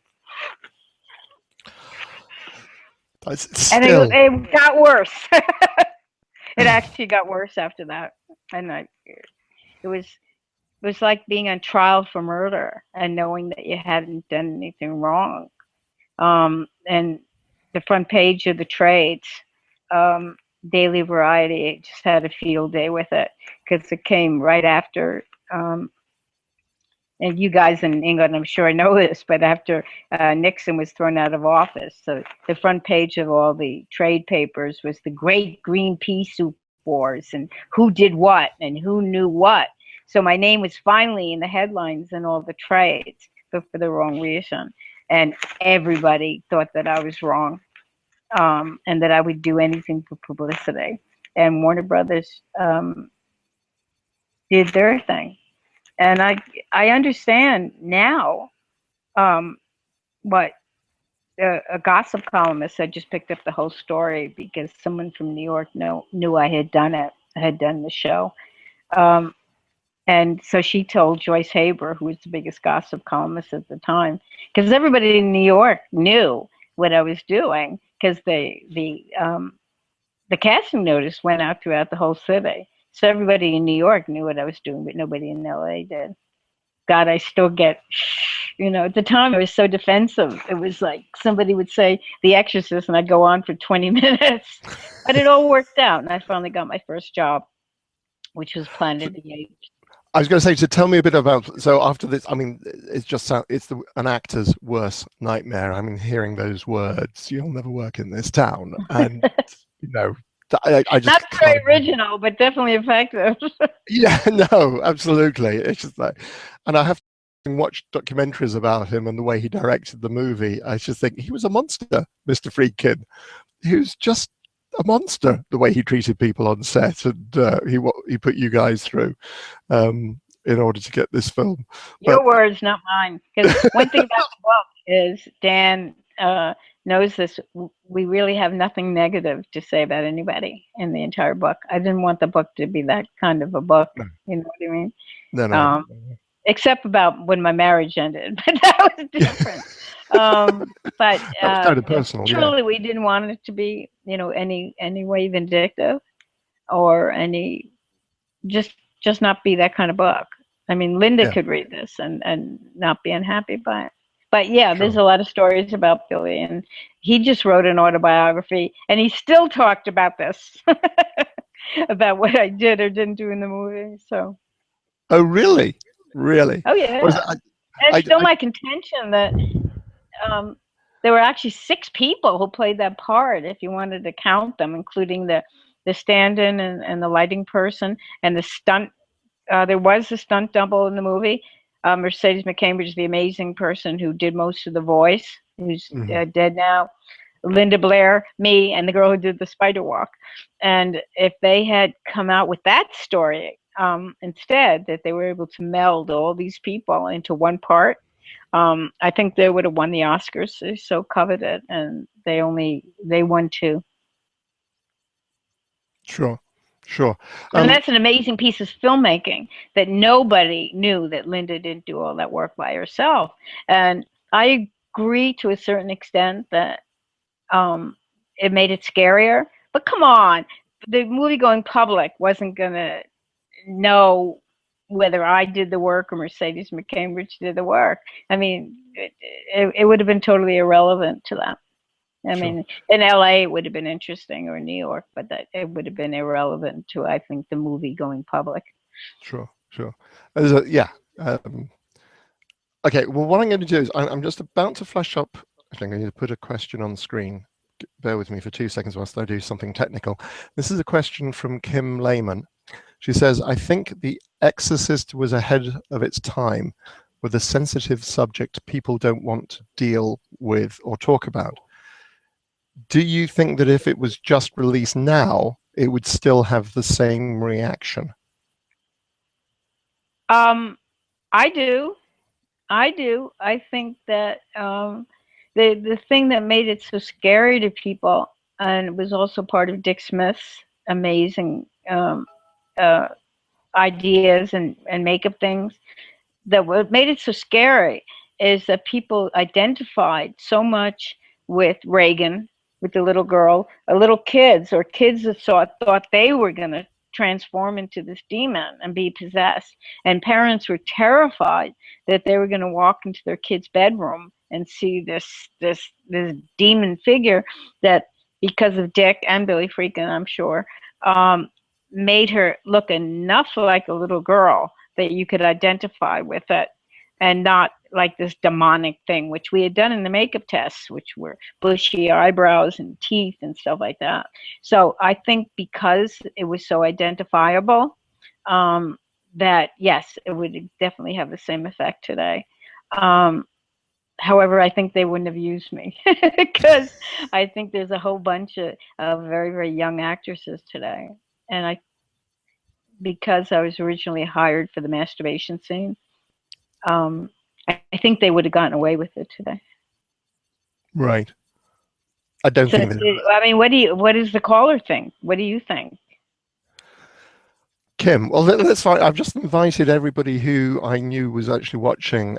And it got worse. It actually got worse after that, and it was like being on trial for murder and knowing that you hadn't done anything wrong. And the front page of the trades, Daily Variety, just had a field day with it because it came right after. And you guys in England, I'm sure know this, but after Nixon was thrown out of office, so the front page of all the trade papers was the Great Green Pea Soup Wars and who did what and who knew what. So my name was finally in the headlines in all the trades, but for the wrong reason. And everybody thought that I was wrong, and that I would do anything for publicity. And Warner Brothers did their thing. And I understand now what a gossip columnist had just picked up the whole story because someone from New York knew I had done it. I had done the show. And so she told Joyce Haber, who was the biggest gossip columnist at the time, because everybody in New York knew what I was doing because the casting notice went out throughout the whole city. So everybody in New York knew what I was doing, but nobody in LA did. God, I still get, at the time I was so defensive. It was like somebody would say The Exorcist and I'd go on for 20 minutes. But it all worked out and I finally got my first job, which was Planet of the Apes. I was going to say, to tell me a bit about, so after this, I mean, it's an actor's worst nightmare. I mean, hearing those words, you'll never work in this town. And, I just not very original, but definitely effective. Yeah, no, absolutely. It's just like, and I have watched documentaries about him and the way he directed the movie. I just think he was a monster, Mr. Friedkin. He was just a monster, the way he treated people on set, and he put you guys through in order to get this film. Your words, not mine. Because one thing about the book is Dan knows this. We really have nothing negative to say about anybody in the entire book. I didn't want the book to be that kind of a book. No. You know what I mean? No. Except about when my marriage ended, but that was different. But that was kind of personal. Truly, we didn't want it to be, any way vindictive, or any just not be that kind of book. I mean, Linda could read this and not be unhappy by it. But yeah, sure. There's a lot of stories about Billy, and he just wrote an autobiography, and he still talked about this, about what I did or didn't do in the movie. So. Oh, really? Really? Oh, yeah. It's still my contention that there were actually 6 people who played that part, if you wanted to count them, including the stand-in and the lighting person and the stunt. There was a stunt double in the movie. Mercedes McCambridge, the amazing person who did most of the voice, who's dead now. Linda Blair, me, and the girl who did the spider walk. And if they had come out with that story instead, that they were able to meld all these people into one part, I think they would have won the Oscars. They're so coveted, and they won 2. Sure. And that's an amazing piece of filmmaking, that nobody knew that Linda didn't do all that work by herself. And I agree to a certain extent that it made it scarier. But come on, the movie-going public wasn't going to know whether I did the work or Mercedes McCambridge did the work. I mean, it would have been totally irrelevant to them. I mean, in LA it would have been interesting, or New York, but that it would have been irrelevant to, I think, the movie-going public. Sure. Okay, well, what I'm going to do is I'm just about to flash up. I think I need to put a question on the screen. Bear with me for 2 seconds whilst I do something technical. This is a question from Kim Lehman. She says, I think The Exorcist was ahead of its time with a sensitive subject people don't want to deal with or talk about. Do you think that if it was just released now, it would still have the same reaction? I do. I think that the thing that made it so scary to people, and it was also part of Dick Smith's amazing ideas and makeup things, that what made it so scary is that people identified so much with Regan, with the little girl, little kids, or kids that thought they were going to transform into this demon and be possessed. And parents were terrified that they were going to walk into their kid's bedroom and see this demon figure that, because of Dick and Billy Freakin, I'm sure, made her look enough like a little girl that you could identify with it, and not like this demonic thing, which we had done in the makeup tests, which were bushy eyebrows and teeth and stuff like that. So I think because it was so identifiable, that yes, it would definitely have the same effect today. However, I think they wouldn't have used me because I think there's a whole bunch of very, very young actresses today. And because I was originally hired for the masturbation scene, I think they would have gotten away with it today. Right. I don't think that. I mean, what does the caller think? What do you think? Kim, well, that's fine. I've just invited everybody who I knew was actually watching.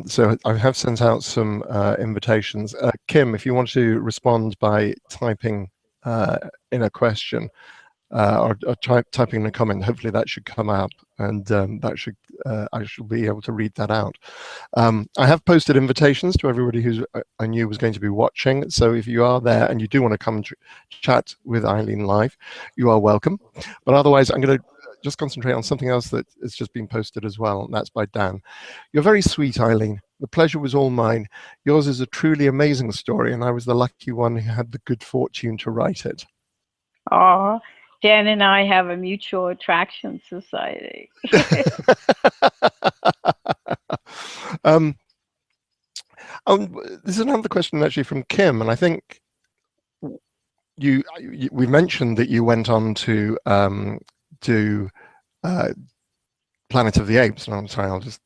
So I have sent out some invitations. Kim, if you want to respond by typing in a question, or typing in a comment, hopefully that should come up, and that should I should be able to read that out. I have posted invitations to everybody who I knew was going to be watching, so if you are there and you do want to come and chat with Eileen live, you are welcome. But otherwise, I'm going to just concentrate on something else that has just been posted as well, and that's by Dan. You're very sweet, Eileen. The pleasure was all mine. Yours is a truly amazing story, and I was the lucky one who had the good fortune to write it. Oh, Dan and I have a mutual attraction society. This is another question actually from Kim, and I think we mentioned that you went on to do Planet of the Apes, and I'm sorry, I'll just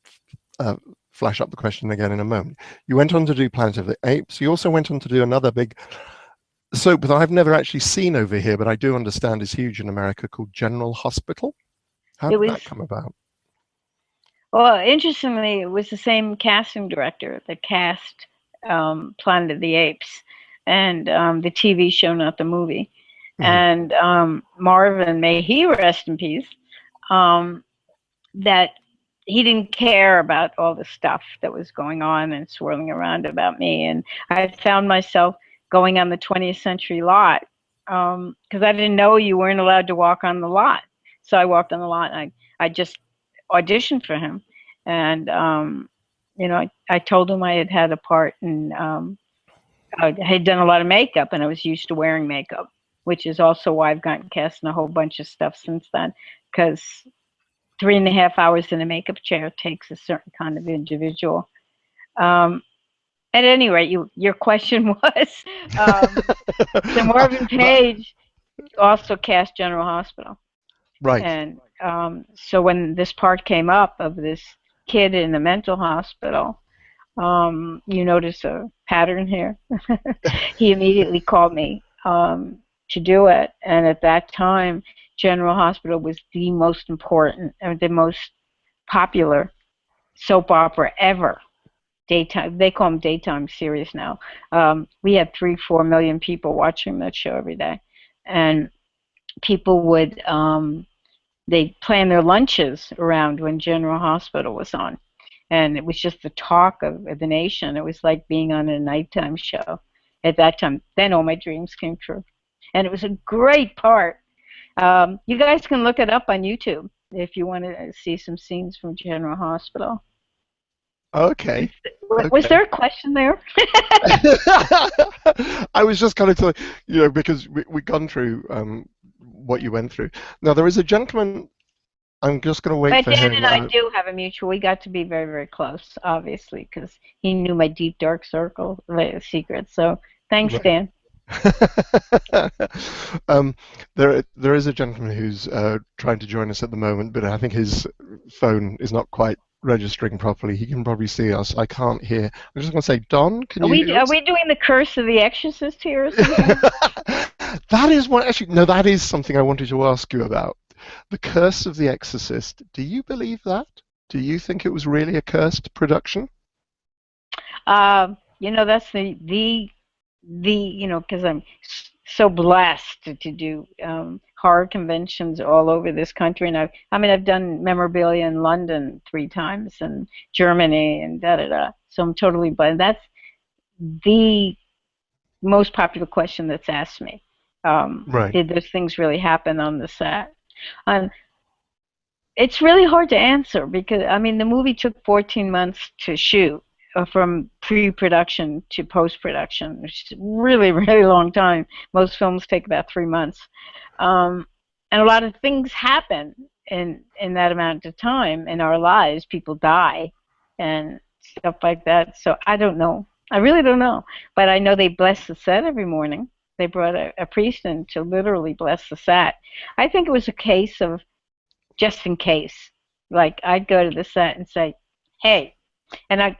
flash up the question again in a moment. You went on to do Planet of the Apes. You also went on to do another big soap that I've never actually seen over here, but I do understand is huge in America, called General Hospital. How did that come about? Well, interestingly, it was the same casting director that cast Planet of the Apes, and the TV show, not the movie. Mm-hmm. And Marvin, may he rest in peace, that he didn't care about all the stuff that was going on and swirling around about me. And I found myself going on the 20th Century lot, because I didn't know you weren't allowed to walk on the lot. So I walked on the lot, and I just auditioned for him. And, you know, I told him I had had a part, and I had done a lot of makeup, and I was used to wearing makeup, which is also why I've gotten cast in a whole bunch of stuff since then, because 3.5 hours in a makeup chair takes a certain kind of individual. At any rate, your question was, so Marvin Page also cast General Hospital. Right. And so when this part came up of this kid in the mental hospital, you notice a pattern here. He immediately called me to do it. And at that time, General Hospital was the most important and the most popular soap opera ever. Daytime, they call them daytime series now. We had 3-4 million people watching that show every day, and people would they plan their lunches around when General Hospital was on, and it was just the talk of the nation. It was like being on a nighttime show at that time. Then all my dreams came true, and it was a great part. You guys can look it up on YouTube if you want to see some scenes from General Hospital. Okay. Was there a question there? I was just kind of telling, you know, because we've gone through what you went through. Now, there is a gentleman, I'm just going to wait for him. Dan and I do have a mutual. We got to be very, very close, obviously, because he knew my deep, dark circle secrets. So thanks, right. Dan. There is a gentleman who's trying to join us at the moment, but I think his phone is not quite registering properly. He can probably see us. I can't hear. I'm just going to say, Don, can you hear us? Are we doing the Curse of the Exorcist here or something? That is one. Actually, no, that is something I wanted to ask you about. The Curse of the Exorcist. Do you believe that? Do you think it was really a cursed production? You know, that's the you know, because I'm so blessed to do horror conventions all over this country, and I've done memorabilia in London 3 times and Germany and da da da. So I'm totally blessed. That's the most popular question that's asked me. Right. Did those things really happen on the set? It's really hard to answer because, I mean, the movie took 14 months to shoot, from pre-production to post-production, which is a really, really long time. Most films take about 3 months. And a lot of things happen in that amount of time in our lives. People die and stuff like that. So I don't know. I really don't know. But I know they bless the set every morning. They brought a priest in to literally bless the set. I think it was a case of just in case. Like, I'd go to the set and say, hey. And at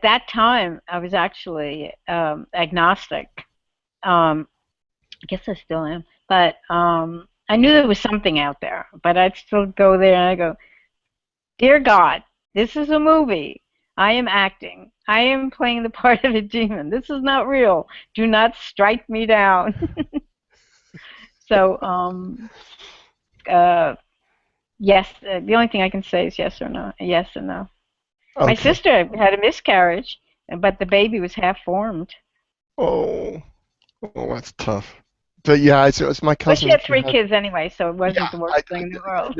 that time, I was actually agnostic. I guess I still am. But I knew there was something out there. But I'd still go there and I'd go, dear God, this is a movie. I am acting. I am playing the part of a demon. This is not real. Do not strike me down. So, yes, the only thing I can say is yes or no. Yes and no. Okay. My sister had a miscarriage, but the baby was half formed. Oh, that's tough. But yeah, it's my cousin. But she had 3 kids anyway, so it wasn't the worst thing in the world.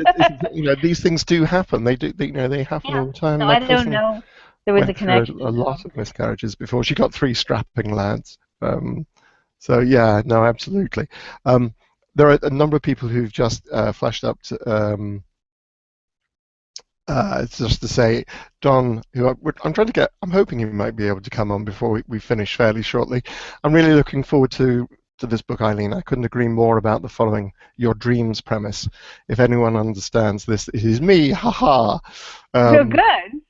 You know, these things do happen. They do. You know, they happen all the time. No, I don't know. There was a connection. A lot of miscarriages before she got 3 strapping lads. So yeah, no, absolutely. There are a number of people who've just flashed up to. It's just to say, Don, who I'm hoping he might be able to come on before we finish fairly shortly. I'm really looking forward to this book, Eileen. I couldn't agree more about the following your dreams premise. If anyone understands this, it is me, haha. So good.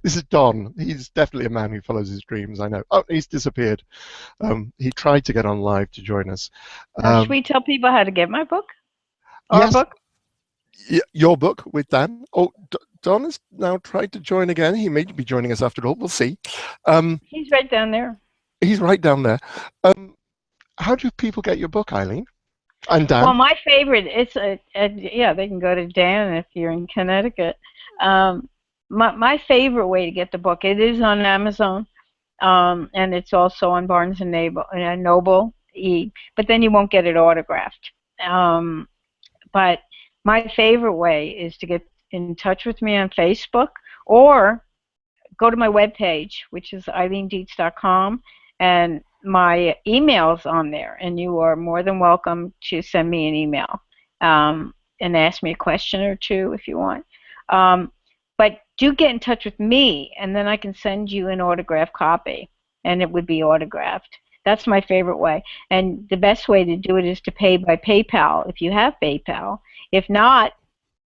This is Don. He's definitely a man who follows his dreams, I know. Oh, he's disappeared. He tried to get on live to join us. Should we tell people how to get my book? Our book? Your book with Dan. Oh, Don has now tried to join again. He may be joining us after all. We'll see. He's right down there. He's right down there. How do people get your book, Eileen? And Dan? Well, my favorite, yeah, they can go to Dan if you're in Connecticut. My favorite way to get the book, it is on Amazon, and it's also on Barnes and Noble. But then you won't get it autographed. But my favorite way is to get in touch with me on Facebook or go to my webpage, which is eileendietz.com, and my email's on there, and you are more than welcome to send me an email and ask me a question or two if you want. But do get in touch with me, and then I can send you an autographed copy, and it would be autographed. That's my favorite way. And the best way to do it is to pay by PayPal if you have PayPal. If not,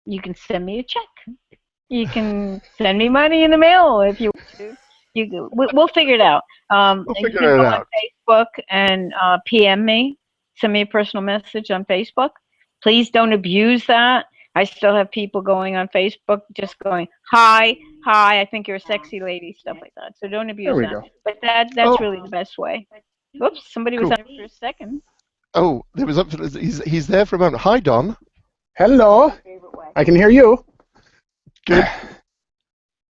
you can send me a check. You can send me money in the mail if you want to. We'll figure it out. We'll figure it out. On Facebook and PM me. Send me a personal message on Facebook. Please don't abuse that. I still have people going on Facebook just going, hi, I think you're a sexy lady, stuff like that. So don't abuse that. Go. But that's really the best way. Oops, somebody was on for a second. Oh, there was he's there for a moment. Hi, Don. Hello. I can hear you. Good.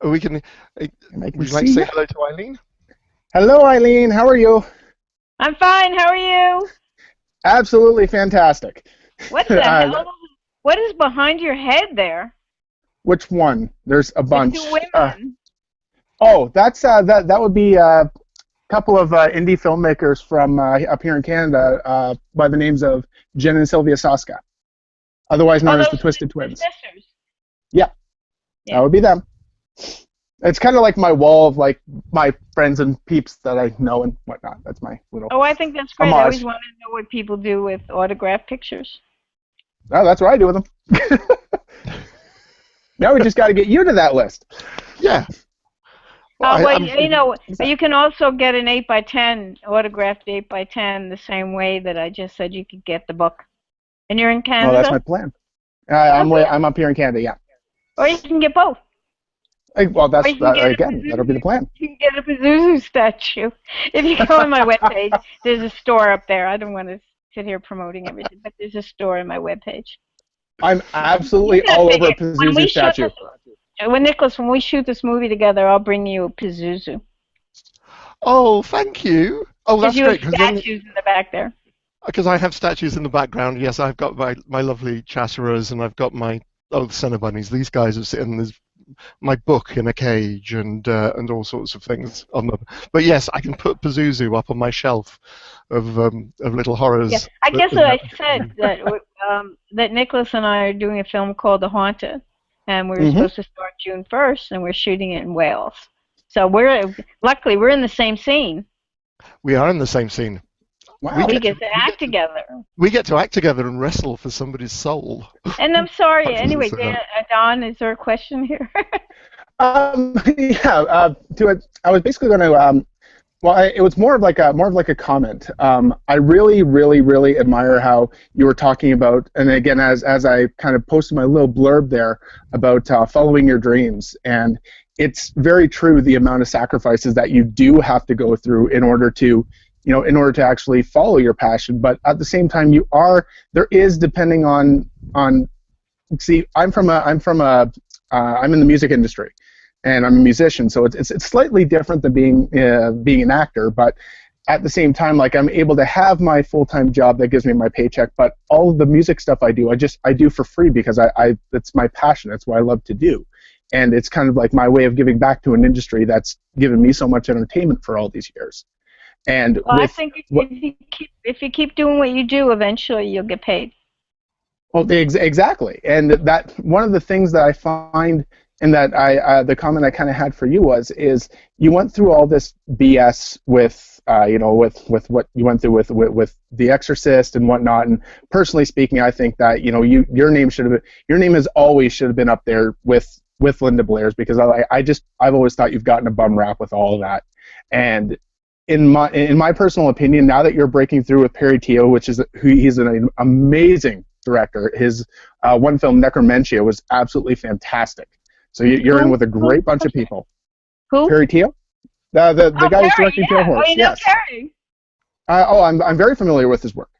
Would you like to say hello to Eileen? Hello, Eileen. How are you? I'm fine. How are you? Absolutely fantastic. What the hell? What is behind your head there? Which one? There's a bunch. The 2 women. That's that would be a couple of indie filmmakers from up here in Canada by the names of Jen and Sylvia Soska, otherwise known as the Twisted Twins. Sisters. Yeah, that would be them. It's kind of like my wall of like my friends and peeps that I know and whatnot. That's my little. Oh, I think that's great. Homage. I always wanted to know what people do with autographed pictures. Oh, that's what I do with them. Now we just got to get you to that list. Yeah. Well, you know, you can also get an 8x10, autographed 8x10, the same way that I just said you could get the book. And you're in Canada? Oh, that's my plan. I'm up here in Canada. Yeah. Or you can get both. Well, Or you can get again. That'll be the plan. You can get a Pazuzu statue. If you go on my webpage, there's a store up there. I don't want to sit here promoting everything, but there's a store on my webpage. I'm absolutely all over a Pazuzu statue. Nicholas, when we shoot this movie together, I'll bring you a Pazuzu. Oh, thank you. Oh, that's great. Because statues in the back there. Because I have statues in the background. Yes, I've got my lovely chatterers, and I've got my Senna bunnies. These guys are sitting. There's my book in a cage, and all sorts of things on them. But yes, I can put Pazuzu up on my shelf of little horrors. Yeah, I guess I said that Nicholas and I are doing a film called The Haunted, and we were supposed to start June 1st, and we're shooting it in Wales. So luckily we're in the same scene. We are in the same scene. Wow. We get to act together. We get to act together and wrestle for somebody's soul. And I'm sorry. Anyway, Don, is there a question here? Yeah. I was basically going to. It was more of like a comment. I really, really, really admire how you were talking about, and again, as I kind of posted my little blurb there about following your dreams, and it's very true the amount of sacrifices that you do have to go through in order to actually follow your passion. But at the same time, there is, depending on. See, I'm in the music industry, and I'm a musician, so it's slightly different than being an actor. But at the same time, like, I'm able to have my full-time job that gives me my paycheck, but all of the music stuff I do for free because it's my passion. That's what I love to do. And it's kind of like my way of giving back to an industry that's given me so much entertainment for all these years. And I think if you keep doing what you do, eventually you'll get paid. Well, exactly. And that one of the things that I find, and that the comment I kind of had for you is you went through all this BS with what you went through with The Exorcist and whatnot. And personally speaking, I think that your name has always should have been up there with Linda Blair's, because I've always thought you've gotten a bum rap with all of that. And in my personal opinion, now that you're breaking through with Perry Teo, he's an amazing director. His one film, Necromentia, was absolutely fantastic. So you're in with a great bunch of people. Who? Perry Teo, the guy who's directing Pale Horse. Oh, you know Perry. I'm very familiar with his work,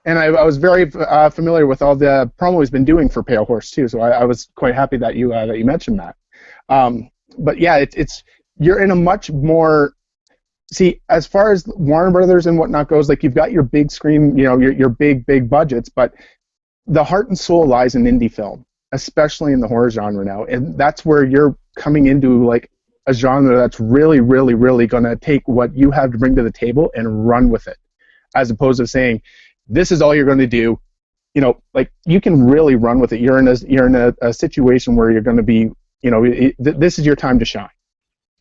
and I was very familiar with all the promo he's been doing for Pale Horse too. So I was quite happy that you mentioned that. But yeah, you're in a much more. See, as far as Warner Brothers and whatnot goes, like, you've got your big screen, your big budgets, but the heart and soul lies in indie film, especially in the horror genre now, and that's where you're coming into, like, a genre that's really, really, really going to take what you have to bring to the table and run with it, as opposed to saying, this is all you're going to do. Like, you can really run with it. You're in a situation where you're going to be, this is your time to shine.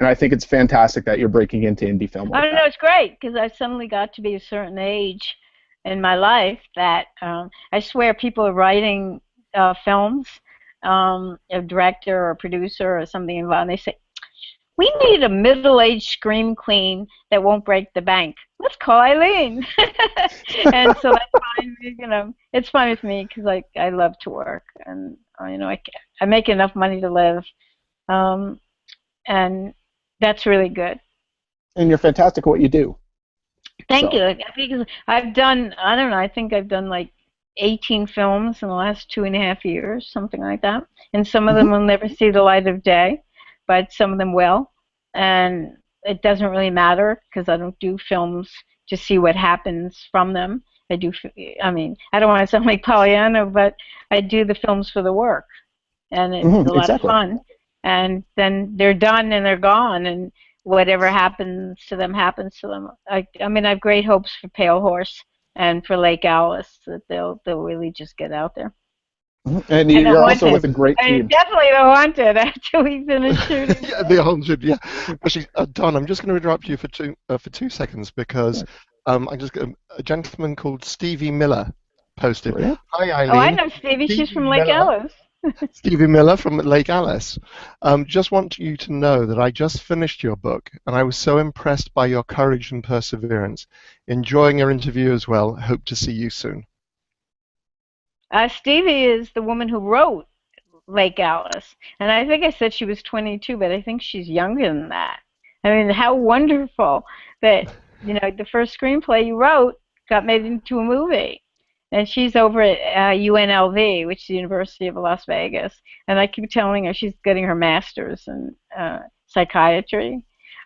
And I think it's fantastic that you're breaking into indie film. I don't know, it's great, because I suddenly got to be a certain age in my life that I swear people are writing films, a director or a producer or something involved, and they say, we need a middle-aged scream queen that won't break the bank. Let's call Eileen. And so that's fine, it's fine with me, because I love to work, and I make enough money to live, and that's really good. And you're fantastic at what you do. Thank you. Because I've done, I think I've done like 18 films in the last 2.5 years, something like that. And some of them will never see the light of day, but some of them will. And it doesn't really matter, because I don't do films to see what happens from them. I don't want to sound like Pollyanna, but I do the films for the work. And it's a lot of fun. And then they're done and they're gone, and whatever happens to them happens to them. I have great hopes for Pale Horse and for Lake Alice, that they'll really just get out there. And you're also with a great team. Definitely The Haunted after we finish shooting. Yeah, The Haunted. Yeah. Actually, Don, I'm just going to interrupt you for 2 seconds, because a gentleman called Stevie Miller posted. Really? Hi, Eileen. Oh, I know Stevie. She's from Lake Alice. Stevie Miller from Lake Alice. Just want you to know that I just finished your book, and I was so impressed by your courage and perseverance. Enjoying your interview as well. Hope to see you soon. Stevie is the woman who wrote Lake Alice, and I think I said she was 22, but I think she's younger than that. I mean, how wonderful that the first screenplay you wrote got made into a movie. And she's over at UNLV, which is the University of Las Vegas. And I keep telling her she's getting her master's in psychiatry.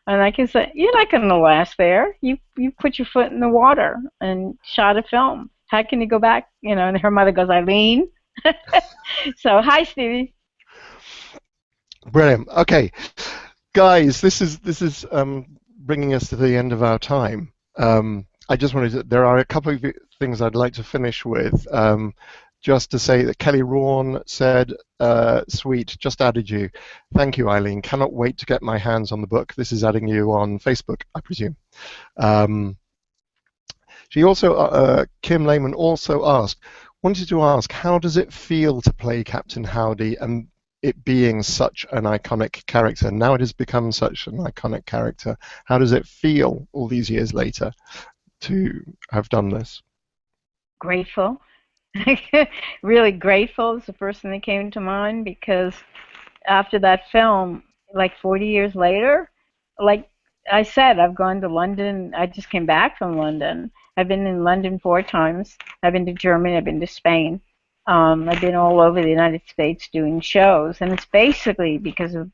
And I can say, you're not going to last there. You put your foot in the water and shot a film. How can you go back? And her mother goes, Eileen. So, hi, Stevie. Brilliant. Okay, guys, this is bringing us to the end of our time. I just wanted to, there are a couple of things I'd like to finish with. Just to say that Kelly Rawn said, sweet, just added you. Thank you, Eileen. Cannot wait to get my hands on the book. This is adding you on Facebook, I presume. She also, Kim Lehman also wanted to ask, how does it feel to play Captain Howdy and it being such an iconic character? Now it has become such an iconic character. How does it feel all these years later to have done this? Grateful. Really grateful is the first thing that came to mind, because after that film, like 40 years later, like I said, I've gone to London. I just came back from London. I've been in London 4 times. I've been to Germany. I've been to Spain. I've been all over the United States doing shows, and it's basically because of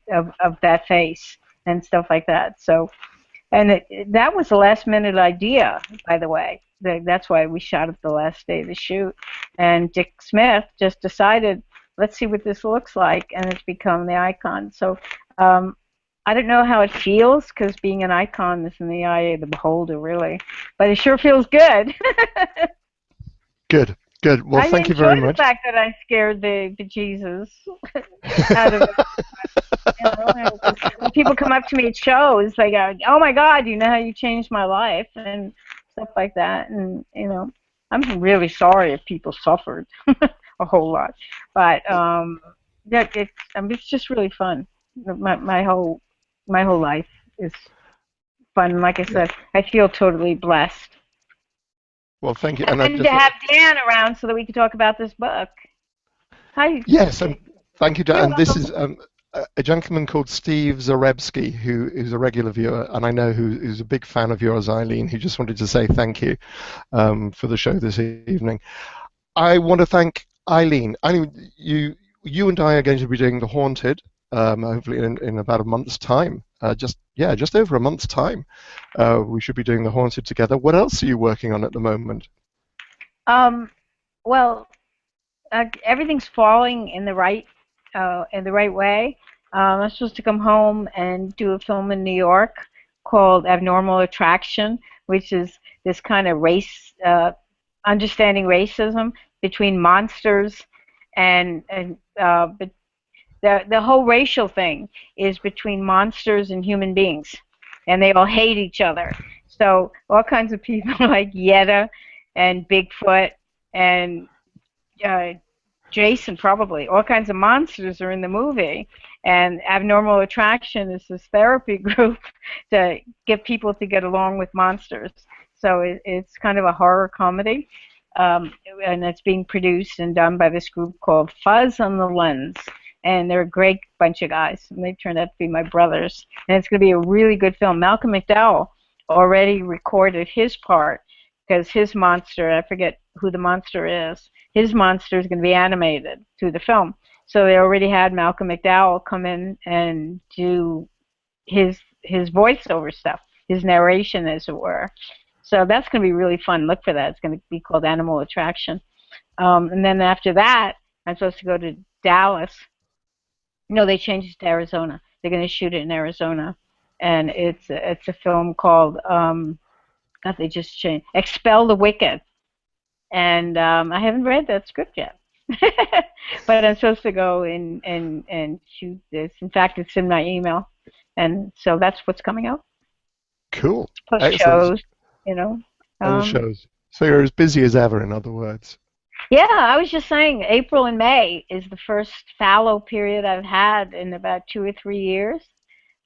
that face and stuff like that. So, and that was a last-minute idea, by the way. That's why we shot it the last day of the shoot. And Dick Smith just decided, let's see what this looks like, and it's become the icon. So I don't know how it feels, because being an icon is in the eye of the beholder, really. But it sure feels good. Good. Good. Well, thank you very much. I enjoy the fact that I scared the bejesus out of it. When people come up to me at shows, they go, "Oh my God, you know how you changed my life," and stuff like that. And I'm really sorry if people suffered a whole lot, but it's just really fun. My whole life is fun. Like I said, I feel totally blessed. Well, thank you. And to have Dan around so that we can talk about this book. Hi. Yes, and thank you, Dan. And this is a gentleman called Steve Zarebski, who is a regular viewer, and I know who's a big fan of yours, Eileen, who just wanted to say thank you for the show this evening. I want to thank Eileen. Eileen, you and I are going to be doing The Haunted, hopefully in about a month's time. Just over a month's time. We should be doing The Haunted together. What else are you working on at the moment? Well, everything's falling in the right way. I'm supposed to come home and do a film in New York called Abnormal Attraction, which is this kind of race, understanding racism between monsters but the whole racial thing is between monsters and human beings, and they all hate each other. So all kinds of people like Yetta and Bigfoot and Jason, probably, all kinds of monsters are in the movie. And Abnormal Attraction is this therapy group to get people to get along with monsters. So it's kind of a horror comedy, and it's being produced and done by this group called Fuzz on the Lens. And they're a great bunch of guys, and they turned out to be my brothers. And it's going to be a really good film. Malcolm McDowell already recorded his part, because his monster, I forget who the monster is, his monster is going to be animated through the film. So they already had Malcolm McDowell come in and do his voiceover stuff, his narration, as it were. So that's going to be really fun. Look for that. It's going to be called Animal Attraction. And then after that, I'm supposed to go to Dallas. No, they changed it to Arizona. They're going to shoot it in Arizona, and it's a film called God, they just changed Expel the Wicked, and I haven't read that script yet, but I'm supposed to go and shoot this. In fact, it's in my email, and so that's what's coming out. Cool. Plus shows, And shows. So you're as busy as ever, in other words. Yeah, I was just saying April and May is the first fallow period I've had in about 2 or 3 years.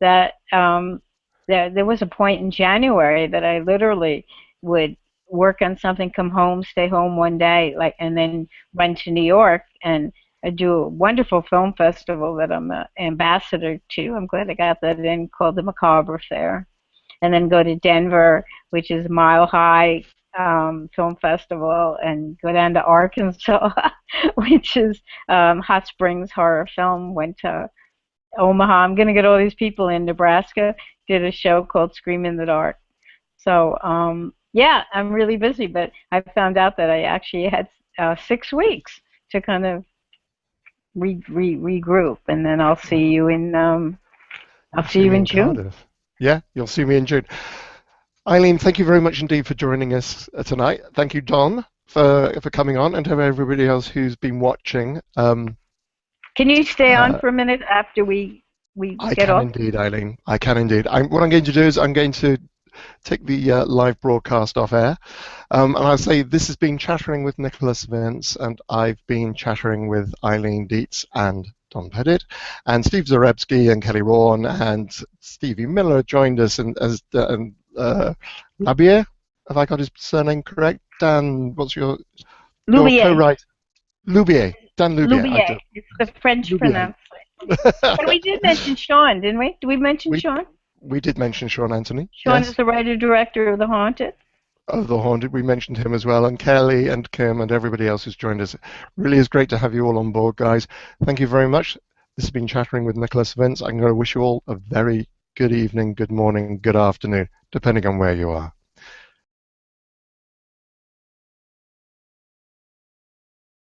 That there was a point in January that I literally would work on something, come home, stay home one day, and then run to New York and do a wonderful film festival that I'm an ambassador to. I'm glad I got that in, called the Macabre Fair. And then go to Denver, which is Mile High Film Festival, and go down to Arkansas, which is Hot Springs Horror Film. Went to Omaha. I'm going to get all these people in Nebraska. Did a show called Scream in the Dark. So, yeah, I'm really busy, but I found out that I actually had 6 weeks to kind of regroup, and then I'll see you in June. Cardiff. Yeah, you'll see me in June. Eileen, thank you very much indeed for joining us tonight. Thank you, Don, for coming on, and to everybody else who's been watching. Can you stay on for a minute after we get off? I can indeed, Eileen. I can indeed. What I'm going to do is I'm going to take the live broadcast off air, and I'll say this has been Chattering with Nicholas Vince, and I've been chattering with Eileen Dietz and Don Pettit, and Steve Zarebski and Kelly Rawn and Stevie Miller joined us, and as Labier, have I got his surname correct? Dan, what's your co-writer? Loubier. Dan Loubier. Loubier. It's the French pronunciation. But we did mention Sean, didn't we? Did we mention Sean? We did mention Sean Anthony. Sean yes. is the writer-director of The Haunted. Of The Haunted, we mentioned him as well, and Kelly and Kim and everybody else who's joined us. Really is great to have you all on board, guys. Thank you very much. This has been Chattering with Nicholas Vince. I'm going to wish you all a very good evening, good morning, good afternoon, depending on where you are.